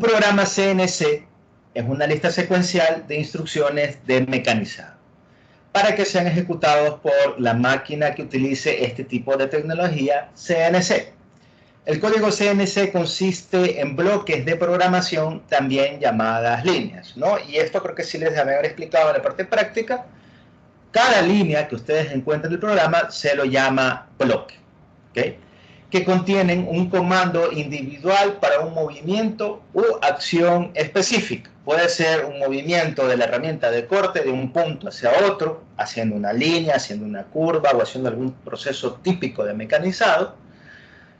Un programa CNC es una lista secuencial de instrucciones de mecanizado para que sean ejecutados por la máquina que utilice este tipo de tecnología CNC. El código CNC consiste en bloques de programación también llamadas líneas, ¿no? Y esto creo que sí les había explicado en la parte práctica. Cada línea que ustedes encuentren en el programa se lo llama bloque, ¿okay? Que contienen un comando individual para un movimiento u acción específica. Puede ser un movimiento de la herramienta de corte de un punto hacia otro, haciendo una línea, haciendo una curva o haciendo algún proceso típico de mecanizado.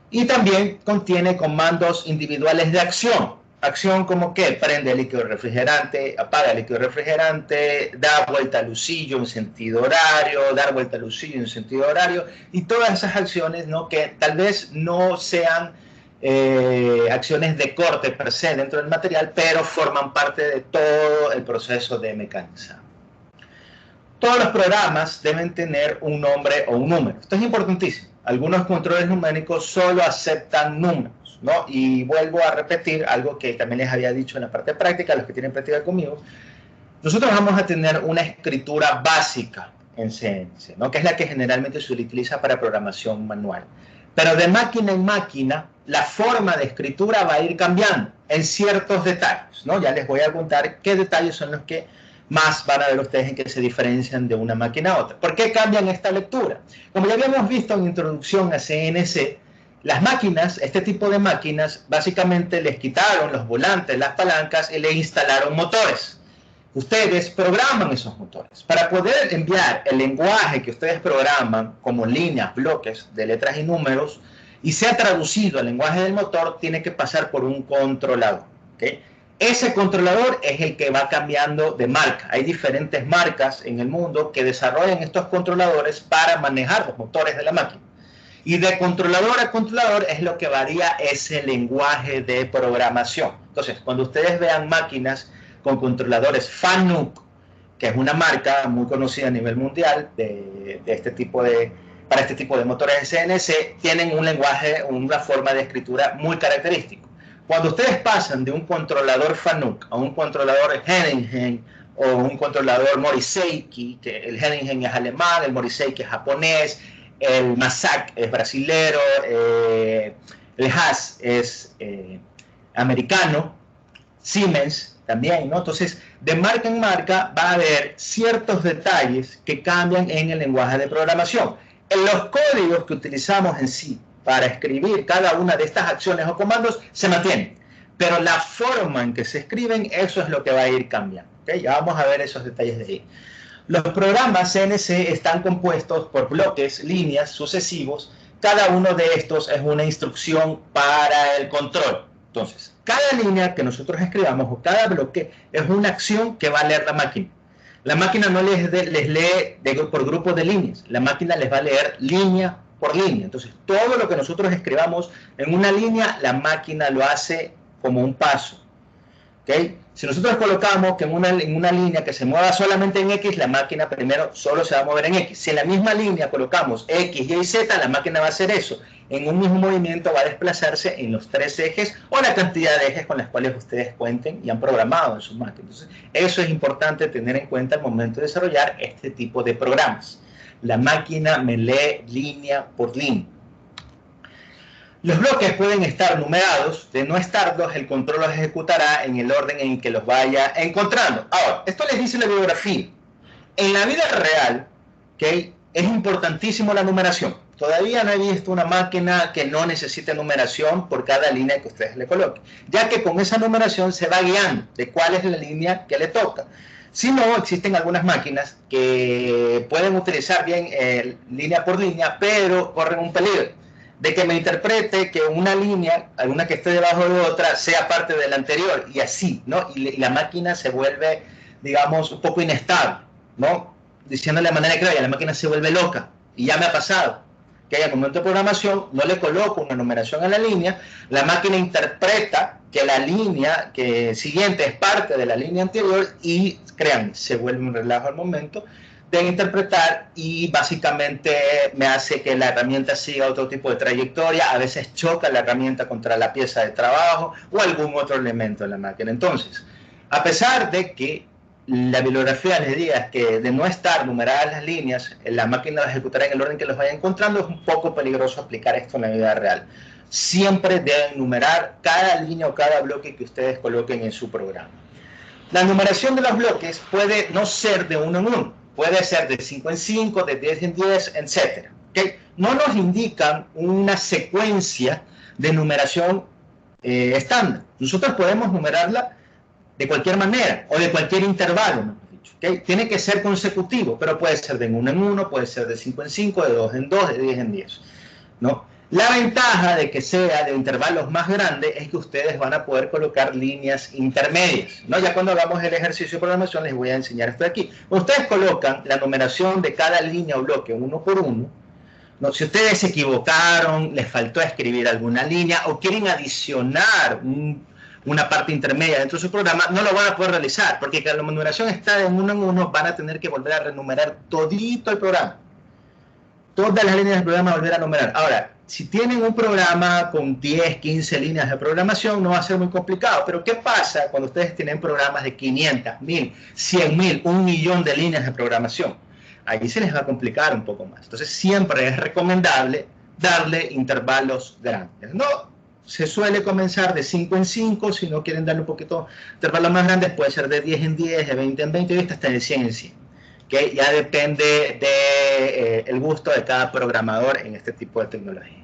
Y también contiene comandos individuales de acción. Acción como que prende el líquido refrigerante, apaga el líquido refrigerante, da vuelta al lucillo en sentido horario, dar vuelta al lucillo en sentido horario, y todas esas acciones, ¿no?, que tal vez no sean acciones de corte per se dentro del material, pero forman parte de todo el proceso de mecanizado. Todos los programas deben tener un nombre o un número. Esto es importantísimo. Algunos controles numéricos solo aceptan números, ¿no? Y vuelvo a repetir algo que también les había dicho en la parte práctica, los que tienen práctica conmigo. Nosotros vamos a tener una escritura básica en CNC, ¿no?, que es la que generalmente se utiliza para programación manual. Pero de máquina en máquina, la forma de escritura va a ir cambiando en ciertos detalles, ¿no? Ya les voy a contar qué detalles son los que más van a ver ustedes en que se diferencian de una máquina a otra. ¿Por qué cambian esta lectura? Como ya habíamos visto en introducción a CNC, las máquinas, este tipo de máquinas, básicamente les quitaron los volantes, las palancas y le instalaron motores. Ustedes programan esos motores. Para poder enviar el lenguaje que ustedes programan como líneas, bloques de letras y números y sea traducido al lenguaje del motor, tiene que pasar por un controlador, ¿okay? Ese controlador es el que va cambiando de marca. Hay diferentes marcas en el mundo que desarrollan estos controladores para manejar los motores de la máquina. Y de controlador a controlador es lo que varía ese lenguaje de programación. Entonces, cuando ustedes vean máquinas con controladores FANUC, que es una marca muy conocida a nivel mundial para este tipo de motores de CNC, tienen un lenguaje, una forma de escritura muy característico. Cuando ustedes pasan de un controlador FANUC a un controlador Henningen o un controlador Moriseiki, que el Henningen es alemán, el Moriseiki es japonés, el Mazak es brasilero, el Haas es americano, Siemens también, ¿no? Entonces, de marca en marca va a haber ciertos detalles que cambian en el lenguaje de programación. En los códigos que utilizamos en sí para escribir cada una de estas acciones o comandos se mantienen, pero la forma en que se escriben, eso es lo que va a ir cambiando, ¿okay? Ya vamos a ver esos detalles de ahí. Los programas CNC están compuestos por bloques, líneas sucesivos. Cada uno de estos es una instrucción para el control. Entonces, cada línea que nosotros escribamos o cada bloque es una acción que va a leer la máquina. La máquina no les lee por grupos de líneas. La máquina les va a leer línea por línea. Entonces, todo lo que nosotros escribamos en una línea, la máquina lo hace como un paso, ¿okay? Si nosotros colocamos que en una línea que se mueva solamente en X, la máquina primero solo se va a mover en X. Si en la misma línea colocamos X, Y y Z, la máquina va a hacer eso. En un mismo movimiento va a desplazarse en los 3 ejes o la cantidad de ejes con las cuales ustedes cuenten y han programado en sus máquinas. Entonces, eso es importante tener en cuenta al momento de desarrollar este tipo de programas. La máquina me lee línea por línea. Los bloques pueden estar numerados. De no estarlos, el control los ejecutará en el orden en que los vaya encontrando. Ahora, esto les dice la bibliografía. En la vida real, ¿okay?, es importantísimo la numeración. Todavía no he visto una máquina que no necesite numeración por cada línea que ustedes le coloquen, ya que con esa numeración se va guiando de cuál es la línea que le toca. Si no, existen algunas máquinas que pueden utilizar bien línea por línea, pero corren un peligro de que me interprete que una línea, alguna que esté debajo de otra, sea parte de la anterior, y así, ¿no? Y la máquina se vuelve, digamos, un poco inestable, ¿no? Diciéndole de manera clara, la máquina se vuelve loca, y ya me ha pasado, que al momento de programación no le coloco una numeración a la línea, la máquina interpreta que la línea siguiente es parte de la línea anterior, y créanme, se vuelve un relajo al momento de interpretar y básicamente me hace que la herramienta siga otro tipo de trayectoria, a veces choca la herramienta contra la pieza de trabajo o algún otro elemento de la máquina. Entonces, a pesar de que la bibliografía les diga que de no estar numeradas las líneas, la máquina las ejecutará en el orden que los vaya encontrando, es un poco peligroso aplicar esto en la vida real. Siempre deben numerar cada línea o cada bloque que ustedes coloquen en su programa. La numeración de los bloques puede no ser de 1 en 1, puede ser de 5 en 5, de 10 en 10, etc. ¿Okay? No nos indican una secuencia de numeración estándar. Nosotros podemos numerarla de cualquier manera o de cualquier intervalo, mejor dicho. ¿Okay? Tiene que ser consecutivo, pero puede ser de 1 en 1, puede ser de 5 en 5, de 2 en 2, de 10 en 10. ¿No? La ventaja de que sea de intervalos más grandes es que ustedes van a poder colocar líneas intermedias, ¿no? Ya cuando hagamos el ejercicio de programación les voy a enseñar esto de aquí. Ustedes colocan la numeración de cada línea o bloque uno por uno, ¿no? Si ustedes se equivocaron, les faltó escribir alguna línea o quieren adicionar una parte intermedia dentro de su programa, no lo van a poder realizar, porque la numeración está de 1 en 1, van a tener que volver a renumerar todito el programa. Todas las líneas del programa volver a numerar. Ahora, si tienen un programa con 10, 15 líneas de programación, no va a ser muy complicado. Pero ¿qué pasa cuando ustedes tienen programas de 500, 1000, 100.000, 1.000.000 de líneas de programación? Ahí se les va a complicar un poco más. Entonces, siempre es recomendable darle intervalos grandes. No se suele comenzar de 5 en 5. Si no quieren darle un poquito de intervalos más grandes, puede ser de 10 en 10, de 20 en 20 y hasta de 100 en 100. Que ya depende del gusto de cada programador en este tipo de tecnología.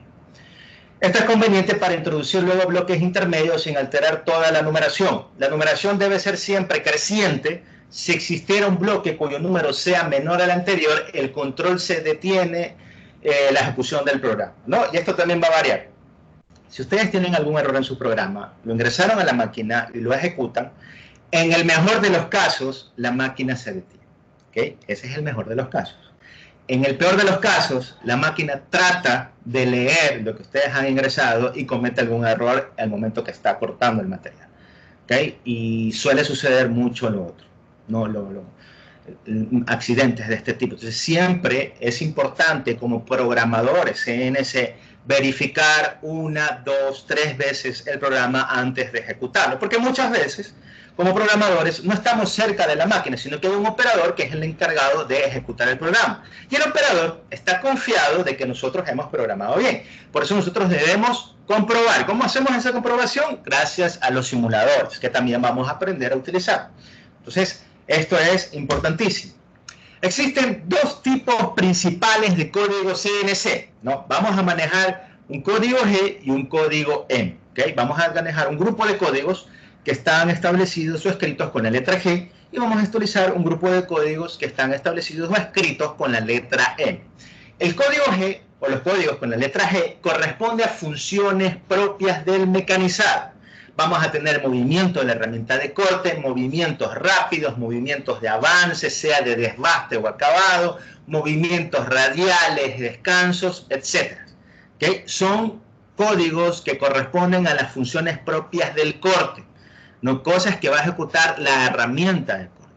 Esto es conveniente para introducir luego bloques intermedios sin alterar toda la numeración. La numeración debe ser siempre creciente. Si existiera un bloque cuyo número sea menor al anterior, el control se detiene la ejecución del programa, ¿no? Y esto también va a variar. Si ustedes tienen algún error en su programa, lo ingresaron a la máquina y lo ejecutan, en el mejor de los casos, la máquina se detiene. ¿Okay? Ese es el mejor de los casos. En el peor de los casos, la máquina trata de leer lo que ustedes han ingresado y comete algún error al momento que está cortando el material. ¿Okay? Y suele suceder mucho lo otro, ¿no? Accidentes de este tipo. Entonces, siempre es importante como programadores CNC verificar 1, 2, 3 veces el programa antes de ejecutarlo, porque muchas veces como programadores no estamos cerca de la máquina, sino que hay un operador que es el encargado de ejecutar el programa. Y el operador está confiado de que nosotros hemos programado bien. Por eso nosotros debemos comprobar. ¿Cómo hacemos esa comprobación? Gracias a los simuladores, que también vamos a aprender a utilizar. Entonces, esto es importantísimo. Existen dos tipos principales de código CNC, ¿no? Vamos a manejar un código G y un código M. ¿Okay? Vamos a manejar un grupo de códigos que están establecidos o escritos con la letra G y vamos a utilizar un grupo de códigos que están establecidos o escritos con la letra M. El código G o los códigos con la letra G corresponde a funciones propias del mecanizado. Vamos a tener movimiento de la herramienta de corte, movimientos rápidos, movimientos de avance, sea de desbaste o acabado, movimientos radiales, descansos, etc. ¿Okay? Son códigos que corresponden a las funciones propias del corte, no cosas que va a ejecutar la herramienta de corte.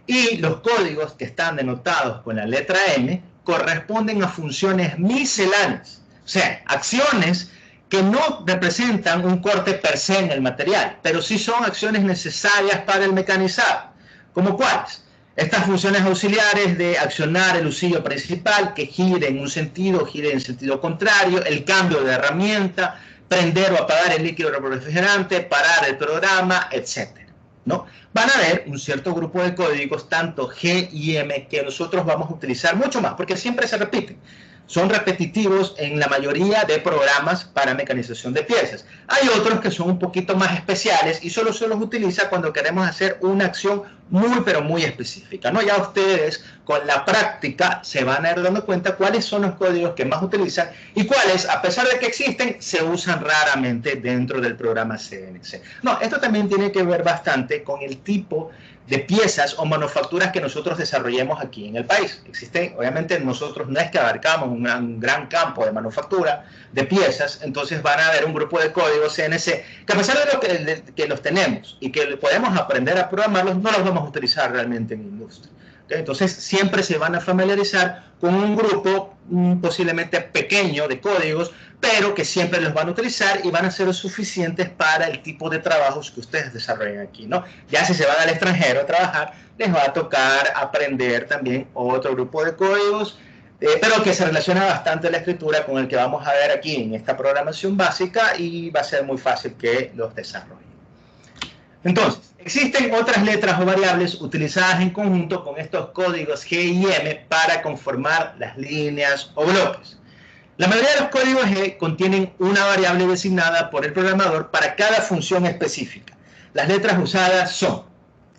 Y los códigos que están denotados con la letra M corresponden a funciones misceláneas, o sea, acciones que no representan un corte per se en el material, pero sí son acciones necesarias para el mecanizado. ¿Como cuáles? Estas funciones auxiliares de accionar el husillo principal, que gire en un sentido, gire en sentido contrario, el cambio de herramienta, prender o apagar el líquido refrigerante, parar el programa, etc. ¿No? Van a haber un cierto grupo de códigos, tanto G y M, que nosotros vamos a utilizar mucho más, porque siempre se repiten. Son repetitivos en la mayoría de programas para mecanización de piezas. Hay otros que son un poquito más especiales y solo se los utiliza cuando queremos hacer una acción muy, pero muy específica, ¿no? Ya ustedes con la práctica se van a ir dando cuenta cuáles son los códigos que más utilizan y cuáles, a pesar de que existen, se usan raramente dentro del programa CNC. No, esto también tiene que ver bastante con el tipo de piezas o manufacturas que nosotros desarrollemos aquí en el país. Existen, obviamente nosotros no es que abarcamos un gran campo de manufactura de piezas, entonces van a haber un grupo de códigos CNC que a pesar de que los tenemos y que podemos aprender a programarlos, no los vamos a utilizar realmente en la industria. ¿Okay? Entonces, siempre se van a familiarizar con un grupo posiblemente pequeño de códigos, pero que siempre los van a utilizar y van a ser suficientes para el tipo de trabajos que ustedes desarrollen aquí, ¿no? Ya si se van al extranjero a trabajar, les va a tocar aprender también otro grupo de códigos, pero que se relaciona bastante a la escritura con el que vamos a ver aquí en esta programación básica, y va a ser muy fácil que los desarrollen. Entonces, existen otras letras o variables utilizadas en conjunto con estos códigos G y M para conformar las líneas o bloques. La mayoría de los códigos G contienen una variable designada por el programador para cada función específica. Las letras usadas son,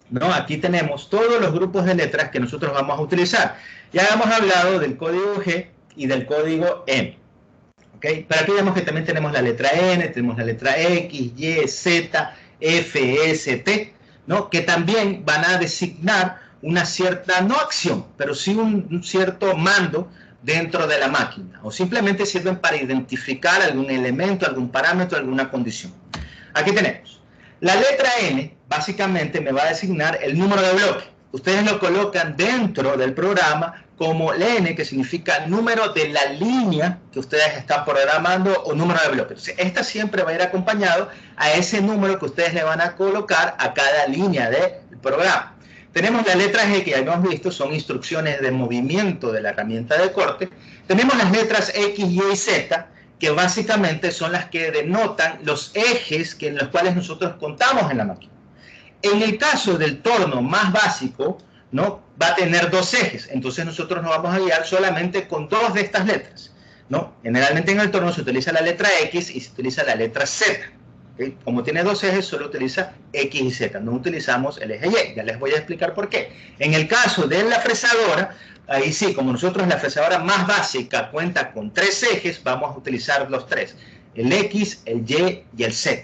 ¿no? Aquí tenemos todos los grupos de letras que nosotros vamos a utilizar. Ya hemos hablado del código G y del código M. ¿Okay? Pero aquí vemos que también tenemos la letra N, tenemos la letra X, Y, Z, F, S, T, ¿no? Que también van a designar una cierta, no acción, pero sí un cierto mando dentro de la máquina, o simplemente sirven para identificar algún elemento, algún parámetro, alguna condición. Aquí tenemos. La letra N básicamente me va a designar el número de bloque. Ustedes lo colocan dentro del programa como N, que significa número de la línea que ustedes están programando o número de bloque. Entonces, esta siempre va a ir acompañado a ese número que ustedes le van a colocar a cada línea del programa. Tenemos la letra G, que ya hemos visto, son instrucciones de movimiento de la herramienta de corte. Tenemos las letras X, Y y Z, que básicamente son las que denotan los ejes en los cuales nosotros contamos en la máquina. En el caso del torno más básico, ¿no? Va a tener dos ejes, entonces nosotros nos vamos a guiar solamente con dos de estas letras, ¿no? Generalmente en el torno se utiliza la letra X y se utiliza la letra Z. ¿Okay? Como tiene dos ejes, solo utiliza X y Z, no utilizamos el eje Y. Ya les voy a explicar por qué. En el caso de la fresadora, ahí sí, como nosotros la fresadora más básica cuenta con tres ejes, vamos a utilizar los tres, el X, el Y y el Z.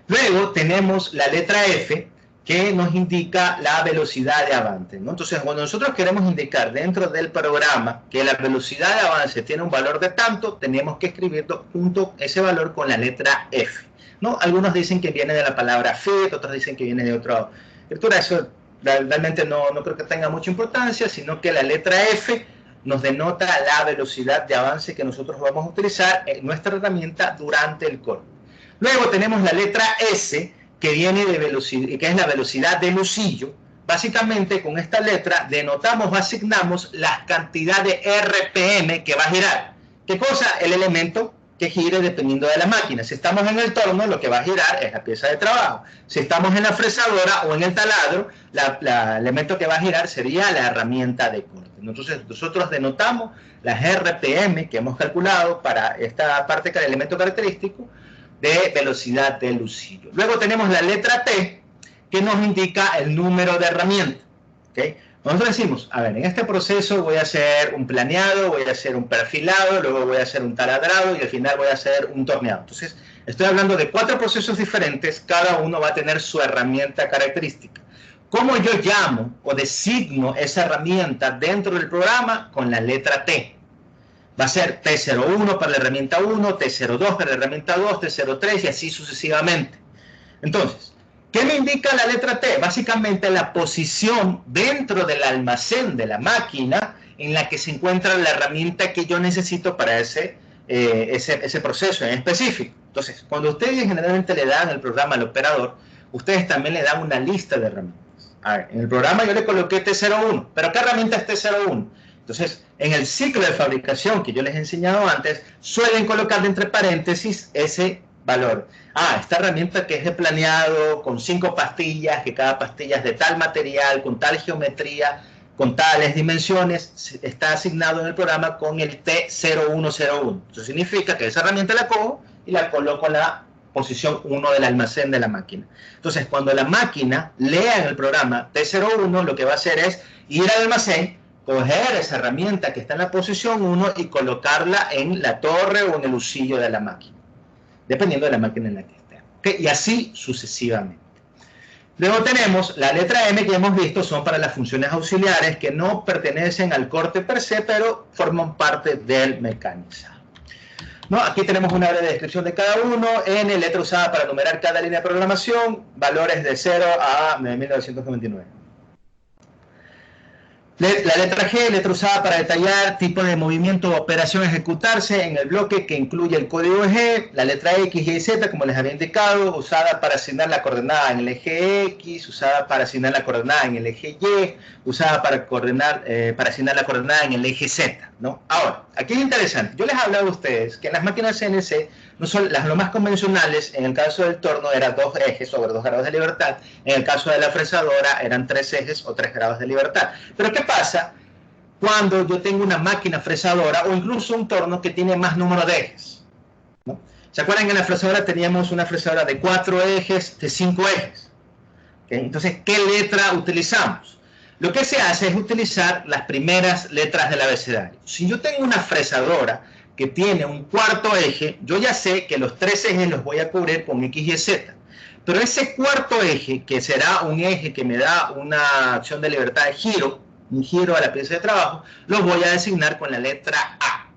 Luego tenemos la letra F, que nos indica la velocidad de avance, ¿no? Entonces, cuando nosotros queremos indicar dentro del programa que la velocidad de avance tiene un valor de tanto, tenemos que escribir junto ese valor con la letra F, ¿no? Algunos dicen que viene de la palabra fit, otros dicen que viene de otra escritura. Eso realmente no creo que tenga mucha importancia, sino que la letra F nos denota la velocidad de avance que nosotros vamos a utilizar en nuestra herramienta durante el código. Luego tenemos la letra S, que viene de velocidad, que es la velocidad del usillo. Básicamente con esta letra denotamos o asignamos la cantidad de RPM que va a girar. ¿Qué cosa? El elemento que gire dependiendo de la máquina. Si estamos en el torno, lo que va a girar es la pieza de trabajo. Si estamos en la fresadora o en el taladro, el elemento que va a girar sería la herramienta de corte. Entonces nosotros denotamos las RPM que hemos calculado para esta parte del elemento característico de velocidad del usillo. Luego tenemos la letra T, que nos indica el número de herramienta. ¿Okay? Nosotros decimos, a ver, en este proceso voy a hacer un planeado, voy a hacer un perfilado, luego voy a hacer un taladrado y al final voy a hacer un torneado. Entonces, estoy hablando de 4 procesos diferentes, cada uno va a tener su herramienta característica. ¿Cómo yo llamo o designo esa herramienta dentro del programa? Con la letra T. Va a ser T01 para la herramienta 1, T02 para la herramienta 2, T03 y así sucesivamente. Entonces, ¿qué me indica la letra T? Básicamente la posición dentro del almacén de la máquina en la que se encuentra la herramienta que yo necesito para ese proceso en específico. Entonces, cuando ustedes generalmente le dan el programa al operador, ustedes también le dan una lista de herramientas. A ver, en el programa yo le coloqué T01, pero ¿qué herramienta es T01? Entonces, en el ciclo de fabricación que yo les he enseñado antes, suelen colocar entre paréntesis ese valor. Esta herramienta que es de planeado, con 5 pastillas, que cada pastilla es de tal material, con tal geometría, con tales dimensiones, está asignado en el programa con el T0101. Eso significa que esa herramienta la cojo y la coloco en la posición 1 del almacén de la máquina. Entonces, cuando la máquina lea en el programa T01, lo que va a hacer es ir al almacén, coger esa herramienta que está en la posición 1 y colocarla en la torre o en el usillo de la máquina, dependiendo de la máquina en la que esté. ¿Okay? Y así sucesivamente. Luego tenemos la letra M que hemos visto, son para las funciones auxiliares que no pertenecen al corte per se, pero forman parte del mecanizado. ¿No? Aquí tenemos una breve descripción de cada uno. N, letra usada para numerar cada línea de programación, valores de 0 a 1999. La letra G, letra usada para detallar tipo de movimiento o operación a ejecutarse en el bloque que incluye el código G. La letra X, Y y Z, como les había indicado, usada para asignar la coordenada en el eje X, usada para asignar la coordenada en el eje Y, usada para asignar la coordenada en el eje Z, ¿no? Ahora, aquí es interesante. Yo les he hablado a ustedes que en las máquinas CNC, no son lo más convencionales, en el caso del torno, eran 2 ejes sobre 2 grados de libertad. En el caso de la fresadora, eran 3 ejes o 3 grados de libertad. Pero ¿qué pasa cuando yo tengo una máquina fresadora o incluso un torno que tiene más número de ejes, ¿no? ¿Se acuerdan que en la fresadora teníamos una fresadora de 4 ejes, de 5 ejes? ¿Okay? Entonces, ¿qué letra utilizamos? Lo que se hace es utilizar las primeras letras del abecedario. Si yo tengo una fresadora que tiene un cuarto eje, yo ya sé que los 3 ejes los voy a cubrir con X, Y, Z. Pero ese cuarto eje, que será un eje que me da una acción de libertad de giro, un giro a la pieza de trabajo, lo voy a designar con la letra A.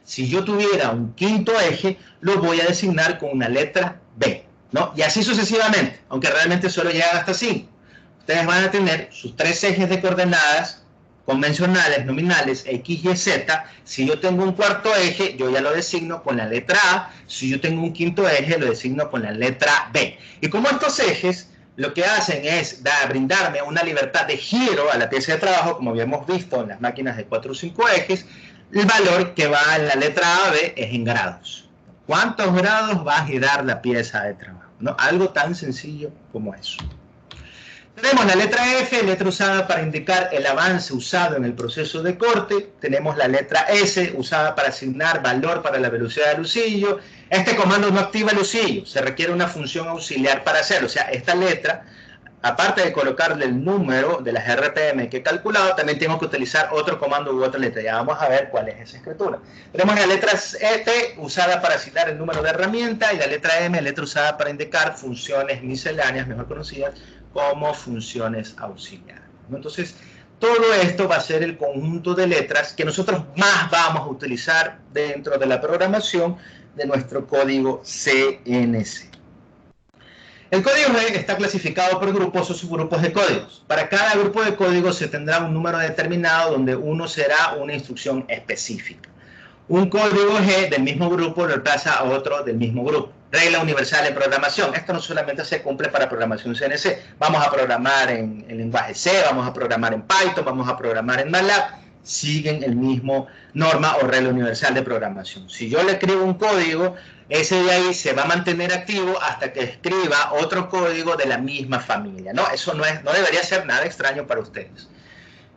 Si yo tuviera un quinto eje, lo voy a designar con una letra B, ¿no? Y así sucesivamente, aunque realmente solo llegan hasta 5. Ustedes van a tener sus 3 ejes de coordenadas convencionales, nominales, X, Y, Z. Si yo tengo un cuarto eje, yo ya lo designo con la letra A. Si yo tengo un quinto eje, lo designo con la letra B. Y como estos ejes lo que hacen es brindarme una libertad de giro a la pieza de trabajo, como habíamos visto en las máquinas de 4 o 5 ejes, el valor que va en la letra A, B es en grados. ¿Cuántos grados va a girar la pieza de trabajo? ¿No? Algo tan sencillo como eso. Tenemos la letra F, letra usada para indicar el avance usado en el proceso de corte. Tenemos la letra S, usada para asignar valor para la velocidad del lucillo. Este comando no activa el lucillo, se requiere una función auxiliar para hacerlo. O sea, esta letra, aparte de colocarle el número de las RPM que he calculado, también tengo que utilizar otro comando u otra letra. Ya vamos a ver cuál es esa escritura. Tenemos la letra T, usada para asignar el número de herramienta, y la letra M, letra usada para indicar funciones misceláneas, mejor conocidas como funciones auxiliares. Entonces, todo esto va a ser el conjunto de letras que nosotros más vamos a utilizar dentro de la programación de nuestro código CNC. El código G está clasificado por grupos o subgrupos de códigos. Para cada grupo de códigos se tendrá un número determinado donde uno será una instrucción específica. Un código G del mismo grupo reemplaza a otro del mismo grupo. Regla universal en programación. Esto no solamente se cumple para programación CNC. Vamos a programar en lenguaje C, vamos a programar en Python, vamos a programar en MATLAB. Siguen el mismo norma o regla universal de programación. Si yo le escribo un código, ese de ahí se va a mantener activo hasta que escriba otro código de la misma familia, ¿no? Eso no debería ser nada extraño para ustedes.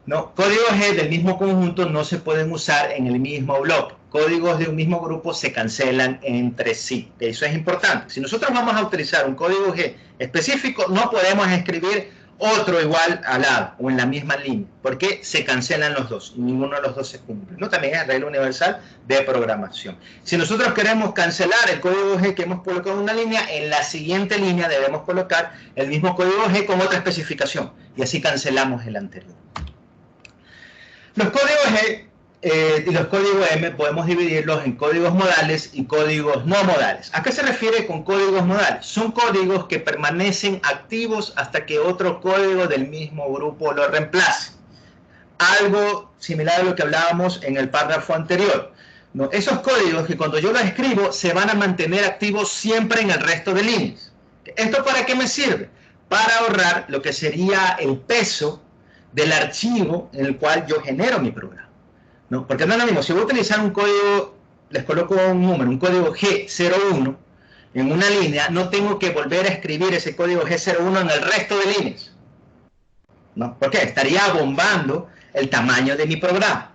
No, códigos G del mismo conjunto no se pueden usar en el mismo bloque. Códigos de un mismo grupo se cancelan entre sí. Eso es importante. Si nosotros vamos a utilizar un código G específico, no podemos escribir otro igual al lado o en la misma línea, porque se cancelan los dos y ninguno de los dos se cumple, ¿no? También es regla universal de programación. Si nosotros queremos cancelar el código G que hemos colocado en una línea, en la siguiente línea debemos colocar el mismo código G con otra especificación y así cancelamos el anterior. Los códigos G y los códigos M podemos dividirlos en códigos modales y códigos no modales. ¿A qué se refiere con códigos modales? Son códigos que permanecen activos hasta que otro código del mismo grupo lo reemplace. Algo similar a lo que hablábamos en el párrafo anterior, ¿no? Esos códigos que cuando yo los escribo se van a mantener activos siempre en el resto de líneas. ¿Esto para qué me sirve? Para ahorrar lo que sería el peso del archivo en el cual yo genero mi programa, ¿no? Porque no es lo mismo, si voy a utilizar un código, les coloco un número, un código G01 en una línea, no tengo que volver a escribir ese código G01 en el resto de líneas, ¿no? ¿Por qué? Estaría bombando el tamaño de mi programa.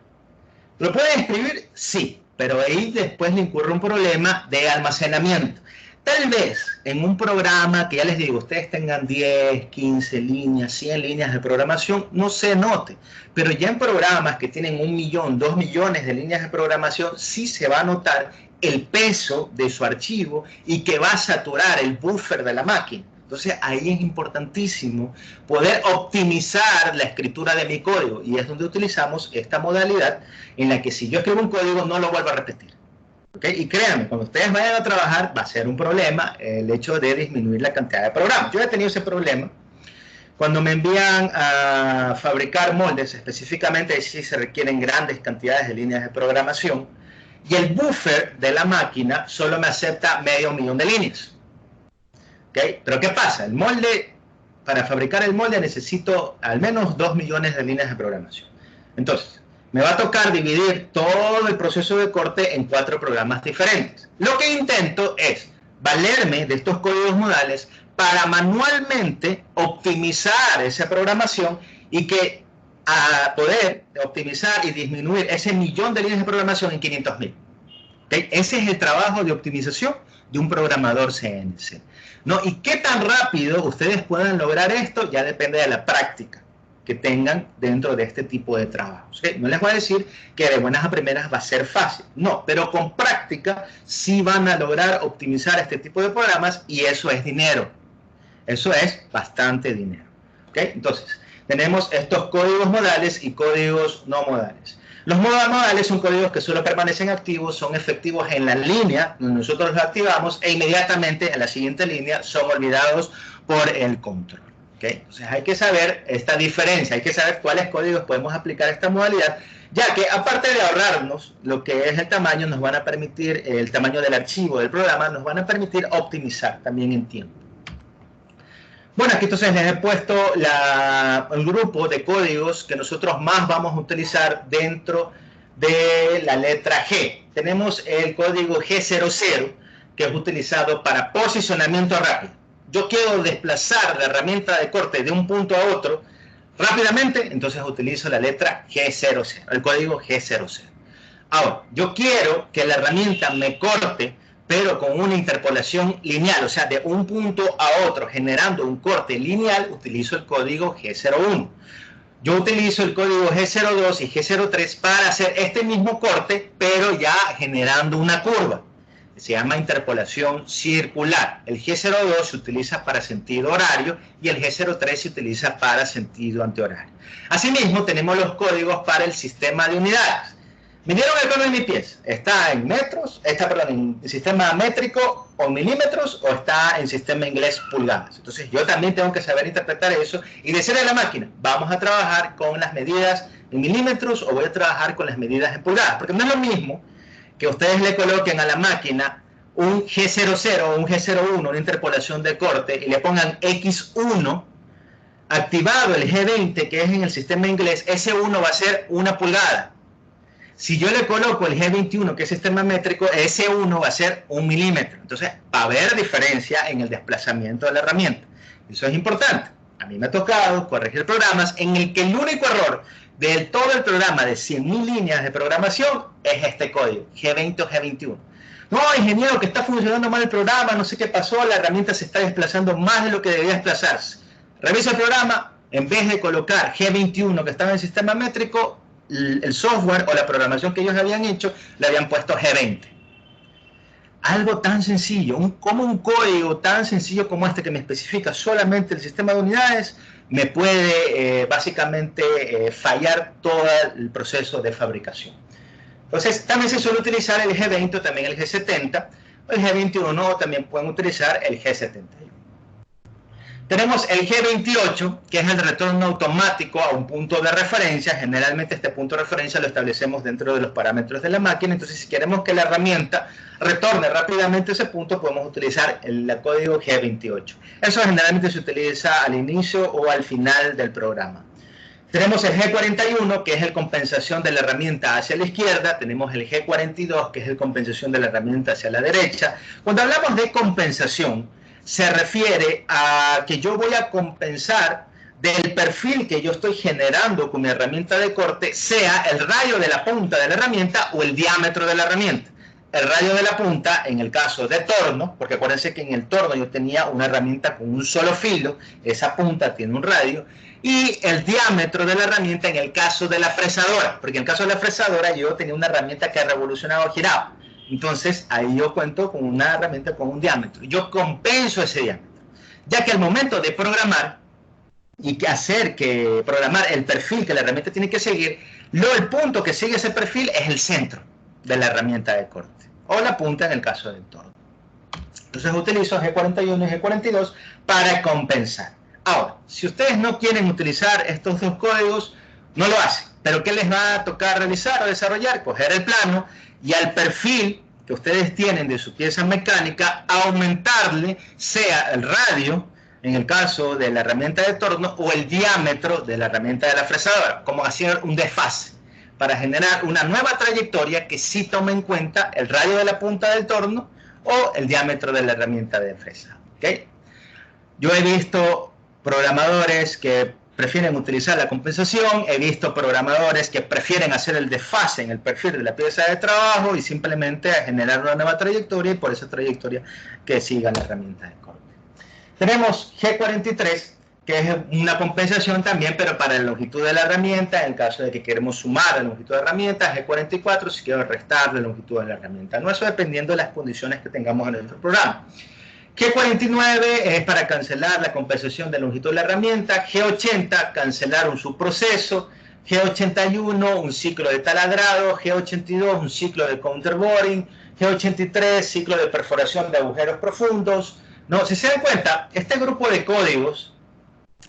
¿Lo pueden escribir? Sí, pero ahí después le incurre un problema de almacenamiento. Tal vez en un programa que ya les digo, ustedes tengan 10, 15 líneas, 100 líneas de programación, no se note. Pero ya en programas que tienen 1 millón, 2 millones de líneas de programación, sí se va a notar el peso de su archivo y que va a saturar el buffer de la máquina. Entonces ahí es importantísimo poder optimizar la escritura de mi código y es donde utilizamos esta modalidad en la que si yo escribo un código no lo vuelvo a repetir. ¿Okay? Y créanme, cuando ustedes vayan a trabajar va a ser un problema el hecho de disminuir la cantidad de programas. Yo he tenido ese problema Cuando me envían a fabricar moldes, específicamente si se requieren grandes cantidades de líneas de programación, y el buffer de la máquina solo me acepta 500.000 de líneas. ¿Okay? Pero ¿qué pasa? El molde, para fabricar el molde necesito al menos 2 millones de líneas de programación. Entonces, me va a tocar dividir todo el proceso de corte en 4 programas diferentes. Lo que intento es valerme de estos códigos modales para manualmente optimizar esa programación y que a poder optimizar y disminuir ese 1.000.000 de líneas de programación en 500.000. ¿Okay? Ese es el trabajo de optimización de un programador CNC. ¿No? Y qué tan rápido ustedes puedan lograr esto ya depende de la práctica que tengan dentro de este tipo de trabajos. ¿Okay? No les voy a decir que de buenas a primeras va a ser fácil, no, pero con práctica sí van a lograr optimizar este tipo de programas y eso es dinero. Eso es bastante dinero. ¿Okay? Entonces, tenemos estos códigos modales y códigos no modales. Los modales son códigos que solo permanecen activos, son efectivos en la línea donde nosotros los activamos e inmediatamente en la siguiente línea son olvidados por el control. ¿Okay? Entonces hay que saber esta diferencia, hay que saber cuáles códigos podemos aplicar a esta modalidad, ya que aparte de ahorrarnos lo que es el tamaño, nos van a permitir, el tamaño del archivo del programa, nos van a permitir optimizar también en tiempo. Bueno, aquí entonces les he puesto el grupo de códigos que nosotros más vamos a utilizar dentro de la letra G. Tenemos el código G00, que es utilizado para posicionamiento rápido. Yo quiero desplazar la herramienta de corte de un punto a otro rápidamente, entonces utilizo la letra G00, el código G00. Ahora, yo quiero que la herramienta me corte, pero con una interpolación lineal, o sea, de un punto a otro, generando un corte lineal, utilizo el código G01. Yo utilizo el código G02 y G03 para hacer este mismo corte, pero ya generando una curva. Se llama interpolación circular. El G02 se utiliza para sentido horario y el G03 se utiliza para sentido antihorario. Asimismo, tenemos los códigos para el sistema de unidades. ¿Midieron el cambio de mi pieza? ¿Está en metros? ¿Está, en sistema métrico o milímetros? ¿O está en sistema inglés pulgadas? Entonces, yo también tengo que saber interpretar eso y decirle a la máquina, vamos a trabajar con las medidas en milímetros o voy a trabajar con las medidas en pulgadas. Porque no es lo mismo que ustedes le coloquen a la máquina un G00 o un G01, una interpolación de corte, y le pongan X1, activado el G20, que es en el sistema inglés, ese 1 va a ser 1 pulgada. Si yo le coloco el G21, que es sistema métrico, ese 1 va a ser 1 milímetro. Entonces, va a haber diferencia en el desplazamiento de la herramienta. Eso es importante. A mí me ha tocado corregir programas en el que el único error de todo el programa de 100.000 líneas de programación es este código, G20 o G21. No, ingeniero, que está funcionando mal el programa, no sé qué pasó, la herramienta se está desplazando más de lo que debía desplazarse. Revisa el programa, en vez de colocar G21 que estaba en el sistema métrico, el software o la programación que ellos habían hecho, le habían puesto G20. Algo tan sencillo, como un código tan sencillo como este que me especifica solamente el sistema de unidades, me puede básicamente fallar todo el proceso de fabricación. Entonces, también se suele utilizar el G20 o también el G70, o el G21 o también pueden utilizar el G71. Tenemos el G28, que es el retorno automático a un punto de referencia. Generalmente este punto de referencia lo establecemos dentro de los parámetros de la máquina. Entonces, si queremos que la herramienta retorne rápidamente a ese punto, podemos utilizar el código G28. Eso generalmente se utiliza al inicio o al final del programa. Tenemos el G41, que es el compensación de la herramienta hacia la izquierda. Tenemos el G42, que es el compensación de la herramienta hacia la derecha. Cuando hablamos de compensación, se refiere a que yo voy a compensar del perfil que yo estoy generando con mi herramienta de corte, sea el radio de la punta de la herramienta o el diámetro de la herramienta. El radio de la punta, en el caso de torno, porque acuérdense que en el torno yo tenía una herramienta con un solo filo, esa punta tiene un radio, y el diámetro de la herramienta en el caso de la fresadora, porque en el caso de la fresadora yo tenía una herramienta que revolucionaba o giraba. Entonces, ahí yo cuento con una herramienta con un diámetro. Yo compenso ese diámetro, ya que al momento de programar y programar el perfil que la herramienta tiene que seguir, el punto que sigue ese perfil es el centro de la herramienta de corte, o la punta en el caso del torno. Entonces, utilizo G41 y G42 para compensar. Ahora, Si ustedes no quieren utilizar estos dos códigos, no lo hacen. Pero ¿qué les va a tocar realizar o desarrollar? Coger el plano y al perfil que ustedes tienen de su pieza mecánica, aumentarle sea el radio, en el caso de la herramienta de torno, o el diámetro de la herramienta de la fresadora, como hacer un desfase, para generar una nueva trayectoria que sí tome en cuenta el radio de la punta del torno o el diámetro de la herramienta de fresa. ¿Okay? Yo he visto programadores que prefieren utilizar la compensación, he visto programadores que prefieren hacer el desfase en el perfil de la pieza de trabajo y simplemente generar una nueva trayectoria y por esa trayectoria que siga la herramienta de corte. Tenemos G43, que es una compensación también, pero para la longitud de la herramienta, en el caso de que queremos sumar la longitud de la herramienta, G44 si quiero restar la longitud de la herramienta. No, eso dependiendo de las condiciones que tengamos en nuestro programa. G49 es para cancelar la compensación de longitud de la herramienta, G80 cancelar un subproceso, G81 un ciclo de taladrado, G82 un ciclo de counterboring, G83 ciclo de perforación de agujeros profundos. No, si se dan cuenta, este grupo de códigos,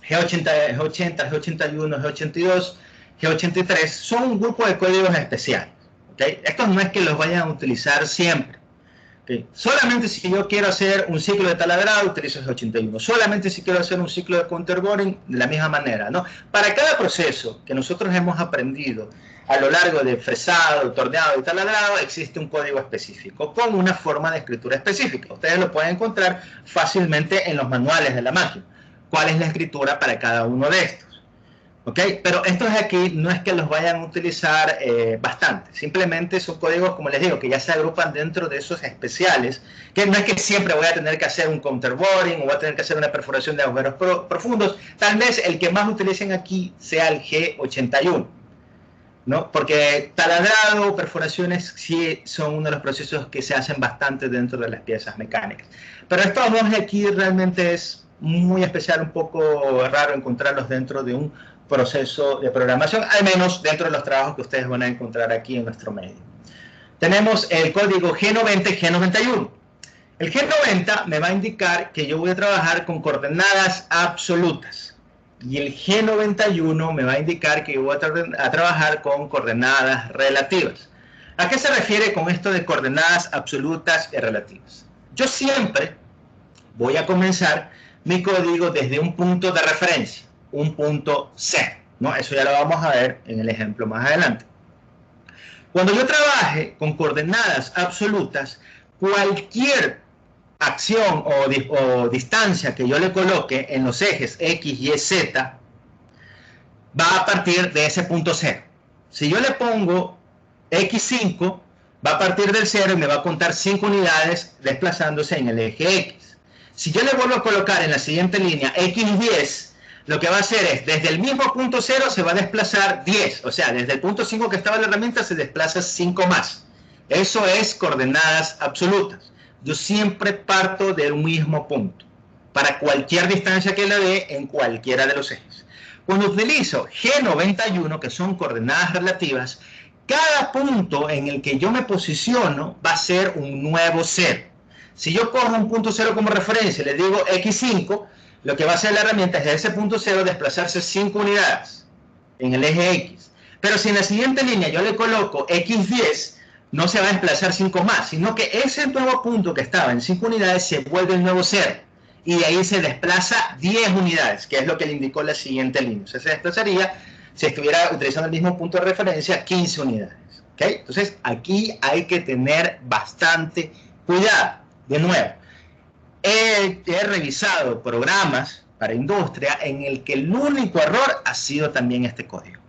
G80, G81, G82, G83, son un grupo de códigos especiales. ¿Okay? Estos no es que los vayan a utilizar siempre. Okay. Solamente si yo quiero hacer un ciclo de taladrado, utilizo G81. Solamente si quiero hacer un ciclo de counterboring, de la misma manera, ¿no? Para cada proceso que nosotros hemos aprendido a lo largo de fresado, torneado y taladrado, existe un código específico con una forma de escritura específica. Ustedes lo pueden encontrar fácilmente en los manuales de la máquina. ¿Cuál es la escritura para cada uno de estos? ¿Okay? Pero estos de aquí no es que los vayan a utilizar bastante, simplemente son códigos, como les digo, que ya se agrupan dentro de esos especiales, que no es que siempre voy a tener que hacer un counterboring o voy a tener que hacer una perforación de agujeros profundos. Tal vez el que más utilicen aquí sea el G81, ¿no? Porque taladrado o perforaciones sí son uno de los procesos que se hacen bastante dentro de las piezas mecánicas. Pero estos dos de aquí realmente es muy especial, un poco raro encontrarlos dentro de un proceso de programación, al menos dentro de los trabajos que ustedes van a encontrar aquí en nuestro medio. Tenemos el código G90 y G91. El G90 me va a indicar que yo voy a trabajar con coordenadas absolutas y el G91 me va a indicar que yo voy a trabajar con coordenadas relativas. ¿A qué se refiere con esto de coordenadas absolutas y relativas? Yo siempre voy a comenzar mi código desde un punto de referencia, un punto C, ¿no? Eso ya lo vamos a ver en el ejemplo más adelante. Cuando yo trabaje con coordenadas absolutas, cualquier acción o distancia que yo le coloque en los ejes X, Y, Z va a partir de ese punto 0. Si yo le pongo X5, va a partir del 0 y me va a contar 5 unidades desplazándose en el eje X. Si yo le vuelvo a colocar en la siguiente línea X10, lo que va a hacer es, desde el mismo punto 0 se va a desplazar 10, o sea, desde el punto 5 que estaba en la herramienta se desplaza 5 más. Eso es coordenadas absolutas. Yo siempre parto del mismo punto, para cualquier distancia que le dé en cualquiera de los ejes. Cuando utilizo G91, que son coordenadas relativas, cada punto en el que yo me posiciono va a ser un nuevo 0. Si yo cojo un punto 0 como referencia y le digo X5, lo que va a hacer la herramienta es de ese punto 0 desplazarse 5 unidades en el eje X. Pero si en la siguiente línea yo le coloco X10, no se va a desplazar 5 más, sino que ese nuevo punto que estaba en 5 unidades se vuelve el nuevo 0. Y de ahí se desplaza 10 unidades, que es lo que le indicó la siguiente línea. O sea, se desplazaría, si estuviera utilizando el mismo punto de referencia, 15 unidades. ¿Okay? Entonces, aquí hay que tener bastante cuidado. De nuevo, he revisado programas para industria en el que el único error ha sido también este código.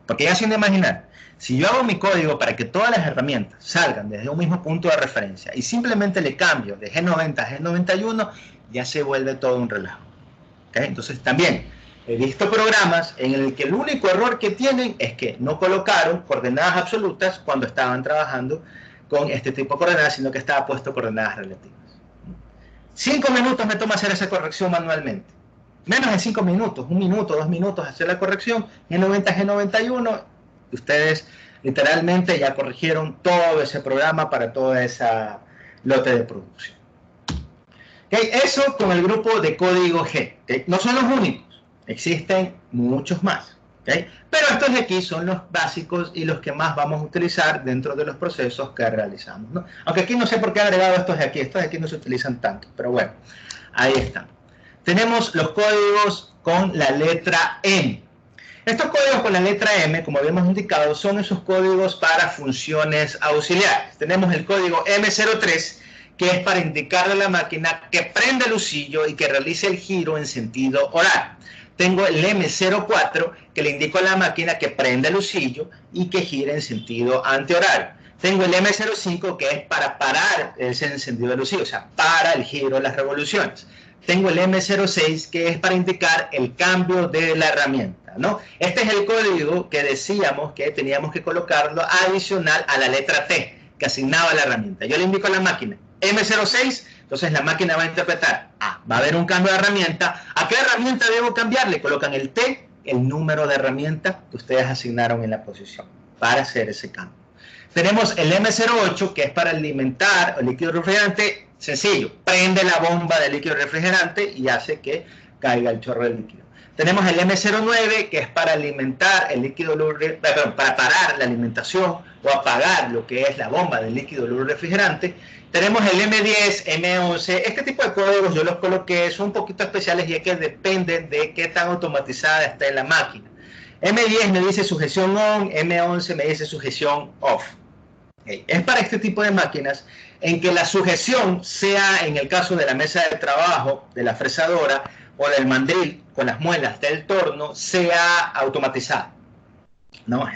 Porque ya sin imaginar, si yo hago mi código para que todas las herramientas salgan desde un mismo punto de referencia y simplemente le cambio de G90 a G91, ya se vuelve todo un relajo. ¿Okay? Entonces también he visto programas en el que el único error que tienen es que no colocaron coordenadas absolutas cuando estaban trabajando con este tipo de coordenadas, sino que estaba puesto coordenadas relativas. 5 minutos me toma hacer esa corrección manualmente. Menos de 5 minutos, 1 minuto, 2 minutos hacer la corrección. G90, G91, ustedes literalmente ya corrigieron todo ese programa para toda esa lote de producción. ¿Okay? Eso con el grupo de código G. ¿Okay? No son los únicos. Existen muchos más, ¿okay? Pero estos de aquí son los básicos y los que más vamos a utilizar dentro de los procesos que realizamos, ¿no? Aunque aquí no sé por qué he agregado estos de aquí no se utilizan tanto, pero bueno, ahí están. Tenemos los códigos con la letra M. Estos códigos con la letra M, como habíamos indicado, son esos códigos para funciones auxiliares. Tenemos el código M03, que es para indicarle a la máquina que prenda el lucillo y que realice el giro en sentido horario. Tengo el M04, que le indico a la máquina que prenda el lucillo y que gire en sentido antihorario. Tengo el M05, que es para parar ese encendido del lucillo, o sea, para el giro de las revoluciones. Tengo el M06, que es para indicar el cambio de la herramienta, ¿no? Este es el código que decíamos que teníamos que colocarlo adicional a la letra T, que asignaba la herramienta. Yo le indico a la máquina M06, entonces la máquina va a interpretar, va a haber un cambio de herramienta. ¿A qué herramienta debo cambiar? Le colocan el T, el número de herramienta que ustedes asignaron en la posición para hacer ese cambio. Tenemos el M08, que es para alimentar el líquido refrigerante. Sencillo, prende la bomba de líquido refrigerante y hace que caiga el chorro de líquido. Tenemos el M09, que es para alimentar el líquido para parar la alimentación o apagar lo que es la bomba del líquido refrigerante. Tenemos el M10, M11. Este tipo de códigos yo los coloqué, son un poquito especiales ya que dependen de qué tan automatizada está en la máquina. M10 me dice sujeción on, M11 me dice sujeción off. Es para este tipo de máquinas en que la sujeción sea, en el caso de la mesa de trabajo, de la fresadora o del mandril con las muelas del torno, sea automatizada, ¿no?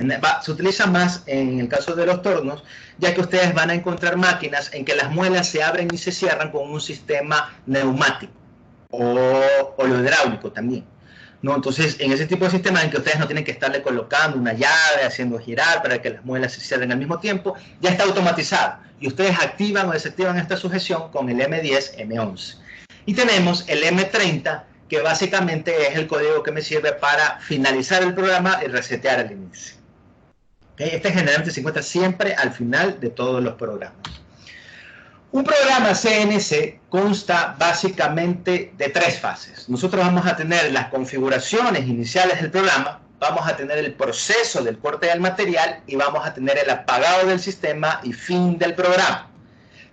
Se utiliza más en el caso de los tornos, ya que ustedes van a encontrar máquinas en que las muelas se abren y se cierran con un sistema neumático o lo hidráulico también, ¿no? Entonces, en ese tipo de sistemas en que ustedes no tienen que estarle colocando una llave, haciendo girar para que las muelas se cierren al mismo tiempo, ya está automatizado. Y ustedes activan o desactivan esta sujeción con el M10, M11. Y tenemos el M30, que básicamente es el código que me sirve para finalizar el programa y resetear el inicio. Este generalmente se encuentra siempre al final de todos los programas. Un programa CNC consta básicamente de 3 fases. Nosotros vamos a tener las configuraciones iniciales del programa, vamos a tener el proceso del corte del material y vamos a tener el apagado del sistema y fin del programa.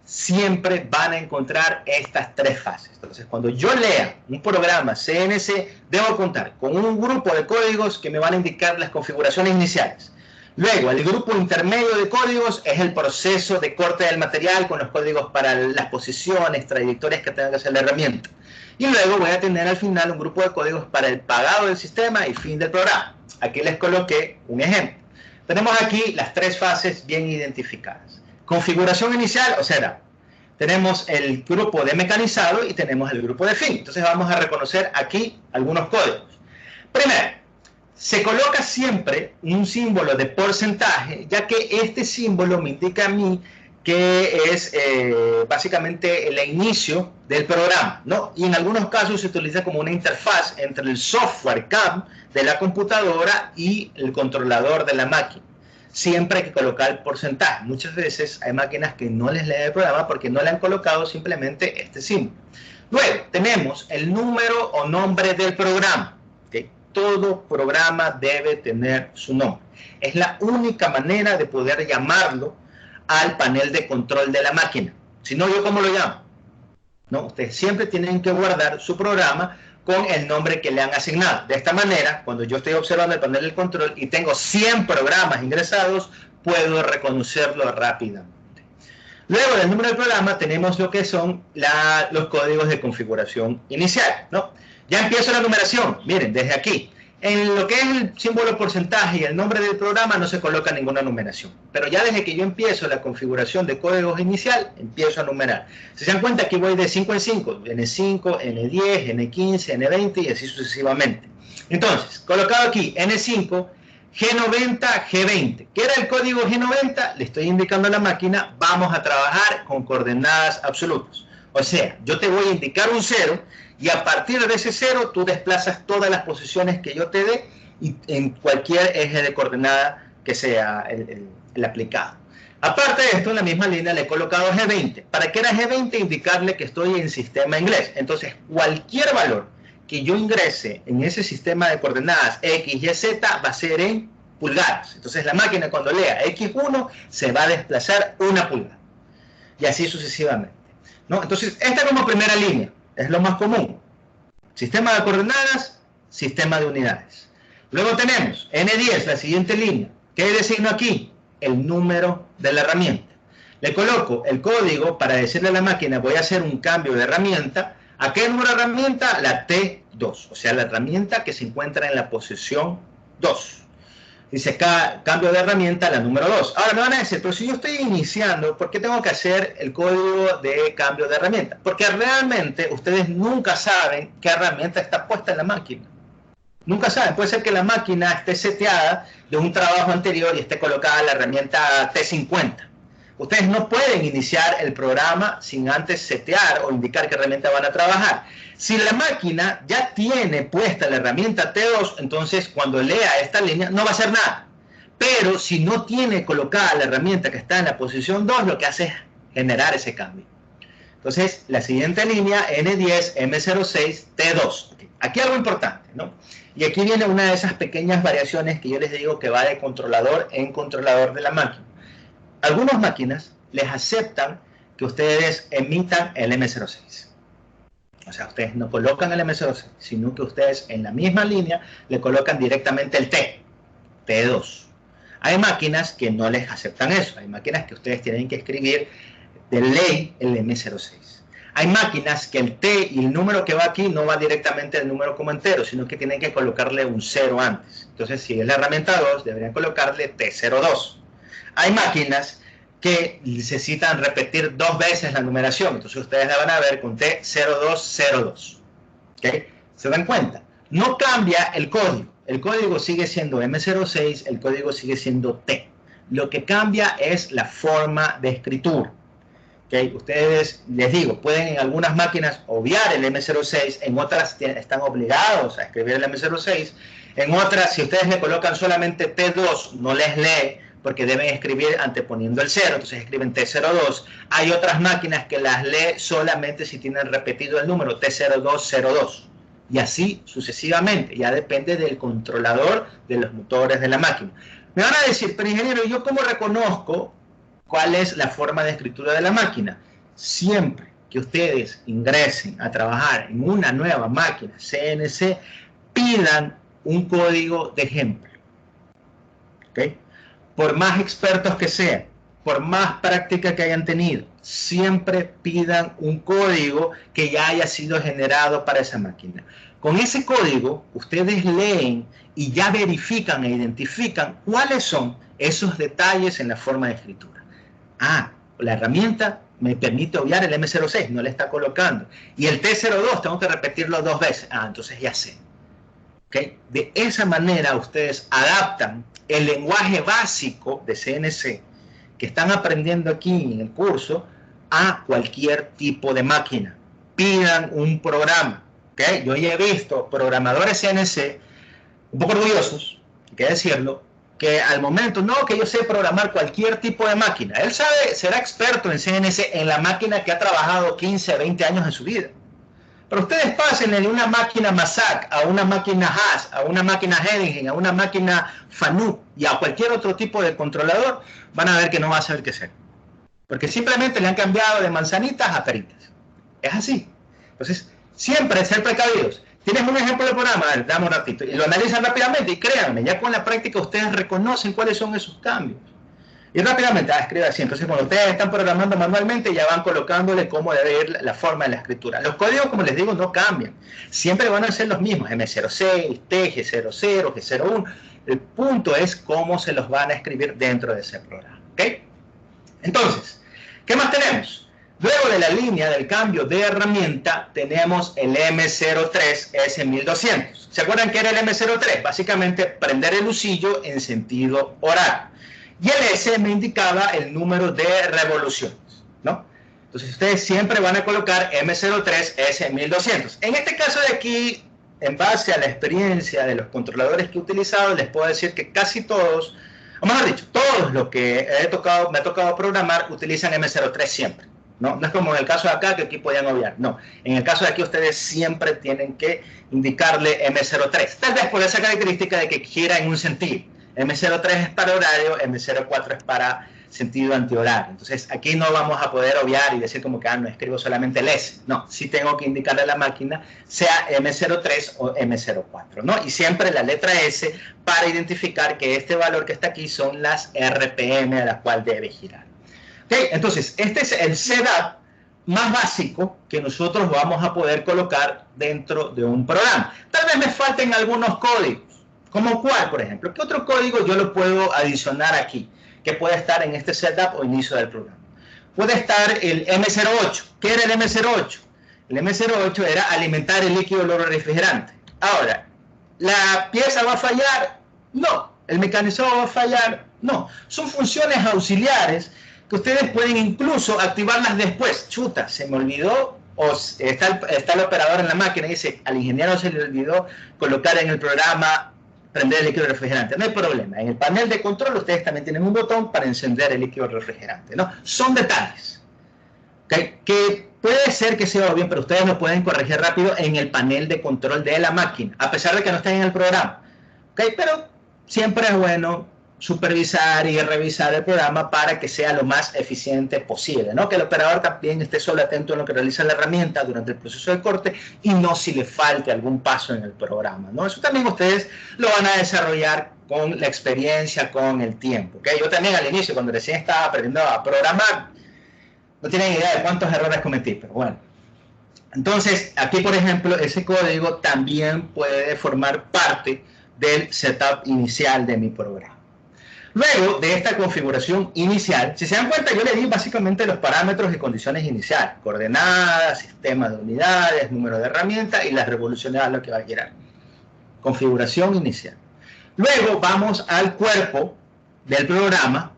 Siempre van a encontrar estas 3 fases. Entonces, cuando yo lea un programa CNC, debo contar con un grupo de códigos que me van a indicar las configuraciones iniciales. Luego, el grupo intermedio de códigos es el proceso de corte del material con los códigos para las posiciones, trayectorias que tenga que hacer la herramienta. Y luego voy a tener al final un grupo de códigos para el pagado del sistema y fin del programa. Aquí les coloqué un ejemplo. Tenemos aquí las 3 fases bien identificadas. Configuración inicial, o sea, tenemos el grupo de mecanizado y tenemos el grupo de fin. Entonces vamos a reconocer aquí algunos códigos. Primero, se coloca siempre un símbolo de porcentaje, ya que este símbolo me indica a mí que es básicamente el inicio del programa, ¿no? Y en algunos casos se utiliza como una interfaz entre el software CAM de la computadora y el controlador de la máquina. Siempre hay que colocar el porcentaje. Muchas veces hay máquinas que no les lee el programa porque no le han colocado simplemente este símbolo. Luego tenemos el número o nombre del programa. ¿Okay? Todo programa debe tener su nombre. Es la única manera de poder llamarlo al panel de control de la máquina. Si no, ¿yo cómo lo llamo? ¿No? Ustedes siempre tienen que guardar su programa con el nombre que le han asignado. De esta manera, cuando yo estoy observando el panel de control y tengo 100 programas ingresados, puedo reconocerlo rápidamente. Luego del número del programa tenemos lo que son los códigos de configuración inicial, ¿no? Ya empiezo la numeración. Miren, desde aquí. En lo que es el símbolo porcentaje y el nombre del programa no se coloca ninguna numeración. Pero ya desde que yo empiezo la configuración de códigos inicial, empiezo a numerar. Si se dan cuenta, aquí voy de 5 en 5. N5, N10, N15, N20 y así sucesivamente. Entonces, colocado aquí N5, G90, G20. ¿Qué era el código G90? Le estoy indicando a la máquina, vamos a trabajar con coordenadas absolutas. O sea, yo te voy a indicar un 0 y a partir de ese 0 tú desplazas todas las posiciones que yo te dé y en cualquier eje de coordenada que sea el aplicado. Aparte de esto, en la misma línea le he colocado G20. ¿Para qué era G20? Indicarle que estoy en sistema inglés. Entonces, cualquier valor que yo ingrese en ese sistema de coordenadas X, Y, Z va a ser en pulgadas. Entonces la máquina cuando lea X1 se va a desplazar 1 pulgada. Y así sucesivamente, ¿no? Entonces esta como primera línea es lo más común. Sistema de coordenadas, sistema de unidades. Luego tenemos N10, la siguiente línea. ¿Qué designo aquí? El número de la herramienta. Le coloco el código para decirle a la máquina, voy a hacer un cambio de herramienta. ¿A qué número de herramienta? La T2, o sea, la herramienta que se encuentra en la posición 2. Dice cambio de herramienta, la número 2. Ahora me van a decir, pero si yo estoy iniciando, ¿por qué tengo que hacer el código de cambio de herramienta? Porque realmente ustedes nunca saben qué herramienta está puesta en la máquina. Nunca saben. Puede ser que la máquina esté seteada de un trabajo anterior y esté colocada la herramienta T50. Ustedes no pueden iniciar el programa sin antes setear o indicar qué herramienta van a trabajar. Si la máquina ya tiene puesta la herramienta T2, entonces cuando lea esta línea no va a hacer nada. Pero si no tiene colocada la herramienta que está en la posición 2, lo que hace es generar ese cambio. Entonces, la siguiente línea, N10, M06, T2. Aquí algo importante, ¿no? Y aquí viene una de esas pequeñas variaciones que yo les digo que va de controlador en controlador de la máquina. Algunas máquinas les aceptan que ustedes emitan el M06. O sea, ustedes no colocan el M06, sino que ustedes en la misma línea le colocan directamente el T2. Hay máquinas que no les aceptan eso. Hay máquinas que ustedes tienen que escribir de ley el M06. Hay máquinas que el T y el número que va aquí no va directamente el número como entero, sino que tienen que colocarle un 0 antes. Entonces, si es la herramienta 2, deberían colocarle T02. Hay máquinas que necesitan repetir 2 veces la numeración. Entonces ustedes la van a ver con T0202. ¿Okay? ¿Se dan cuenta? No cambia el código. El código sigue siendo M06, el código sigue siendo T. Lo que cambia es la forma de escritura. ¿Okay? Ustedes, les digo, pueden en algunas máquinas obviar el M06, en otras están obligados a escribir el M06. En otras, si ustedes le colocan solamente T2, no les lee, porque deben escribir anteponiendo el 0, entonces escriben T02. Hay otras máquinas que las lee solamente si tienen repetido el número T0202. Y así sucesivamente, ya depende del controlador de los motores de la máquina. Me van a decir, pero ingeniero, ¿yo cómo reconozco cuál es la forma de escritura de la máquina? Siempre que ustedes ingresen a trabajar en una nueva máquina CNC, pidan un código de ejemplo. ¿Okay? Por más expertos que sean, por más práctica que hayan tenido, siempre pidan un código que ya haya sido generado para esa máquina. Con ese código, ustedes leen y ya verifican e identifican cuáles son esos detalles en la forma de escritura. Ah, la herramienta me permite obviar el M06, no le está colocando. Y el T02 tengo que repetirlo 2 veces. Ah, entonces ya sé. ¿Okay? De esa manera ustedes adaptan el lenguaje básico de CNC que están aprendiendo aquí en el curso a cualquier tipo de máquina. Pidan un programa. ¿Okay? Yo ya he visto programadores CNC un poco orgullosos, hay que decirlo, que al momento, no, que yo sé programar cualquier tipo de máquina. Él sabe, será experto en CNC en la máquina que ha trabajado 15, 20 años en su vida. Pero ustedes pasen de una máquina Mazak a una máquina Haas, a una máquina Hedingen, a una máquina Fanuc y a cualquier otro tipo de controlador, van a ver que no va a saber qué hacer. Porque simplemente le han cambiado de manzanitas a peritas. Es así. Entonces, siempre ser precavidos. Tienes un ejemplo de programa, dame un ratito, y lo analizan rápidamente, y créanme, ya con la práctica ustedes reconocen cuáles son esos cambios. Y rápidamente, escribe así. Entonces, cuando ustedes están programando manualmente, ya van colocándole cómo debe ir la forma de la escritura. Los códigos, como les digo, no cambian. Siempre van a ser los mismos, M06, T, G00, G01. El punto es cómo se los van a escribir dentro de ese programa. ¿Ok? Entonces, ¿qué más tenemos? Luego de la línea del cambio de herramienta, tenemos el M03 S1200. ¿Se acuerdan qué era el M03? Básicamente, prender el lucillo en sentido horario. Y el S me indicaba el número de revoluciones, ¿no? Entonces, ustedes siempre van a colocar M03 S1200. En este caso de aquí, en base a la experiencia de los controladores que he utilizado, les puedo decir que casi todos, o mejor dicho, todos los que me ha tocado programar, utilizan M03 siempre. ¿no? No es como en el caso de acá, que aquí podían obviar. No, en el caso de aquí ustedes siempre tienen que indicarle M03. Tal vez por esa característica de que gira en un sentido. M03 es para horario, M04 es para sentido antihorario. Entonces, aquí no vamos a poder obviar y decir como que no escribo solamente el S. No, sí tengo que indicarle a la máquina sea M03 o M04, ¿no? Y siempre la letra S para identificar que este valor que está aquí son las RPM a la cual debe girar. ¿Ok? Entonces, este es el setup más básico que nosotros vamos a poder colocar dentro de un programa. Tal vez me falten algunos códigos. ¿Como cuál, por ejemplo? ¿Qué otro código yo lo puedo adicionar aquí? Que puede estar en este setup o inicio del programa. Puede estar el M08. ¿Qué era el M08? El M08 era alimentar el líquido olor refrigerante. Ahora, ¿la pieza va a fallar? No. ¿El mecanizado va a fallar? No. Son funciones auxiliares que ustedes pueden incluso activarlas después. Chuta, se me olvidó, o está el operador en la máquina y dice, al ingeniero se le olvidó colocar en el programa prender el líquido refrigerante. No hay problema. En el panel de control ustedes también tienen un botón para encender el líquido refrigerante, ¿no? Son detalles, ¿okay? Que puede ser que sea obvio, pero ustedes lo pueden corregir rápido en el panel de control de la máquina, a pesar de que no estén en el programa, ¿okay? Pero siempre es bueno supervisar y revisar el programa para que sea lo más eficiente posible, ¿no? Que el operador también esté solo atento en lo que realiza la herramienta durante el proceso de corte y no si le falte algún paso en el programa, ¿no? Eso también ustedes lo van a desarrollar con la experiencia, con el tiempo, ¿ok? Yo también al inicio, cuando recién estaba aprendiendo a programar, no tienen idea de cuántos errores cometí, pero bueno. Entonces, aquí, por ejemplo, ese código también puede formar parte del setup inicial de mi programa. Luego de esta configuración inicial, si se dan cuenta, yo le di básicamente los parámetros y condiciones iniciales: coordenadas, sistema de unidades, número de herramientas y las revoluciones a lo que va a girar. Configuración inicial. Luego vamos al cuerpo del programa,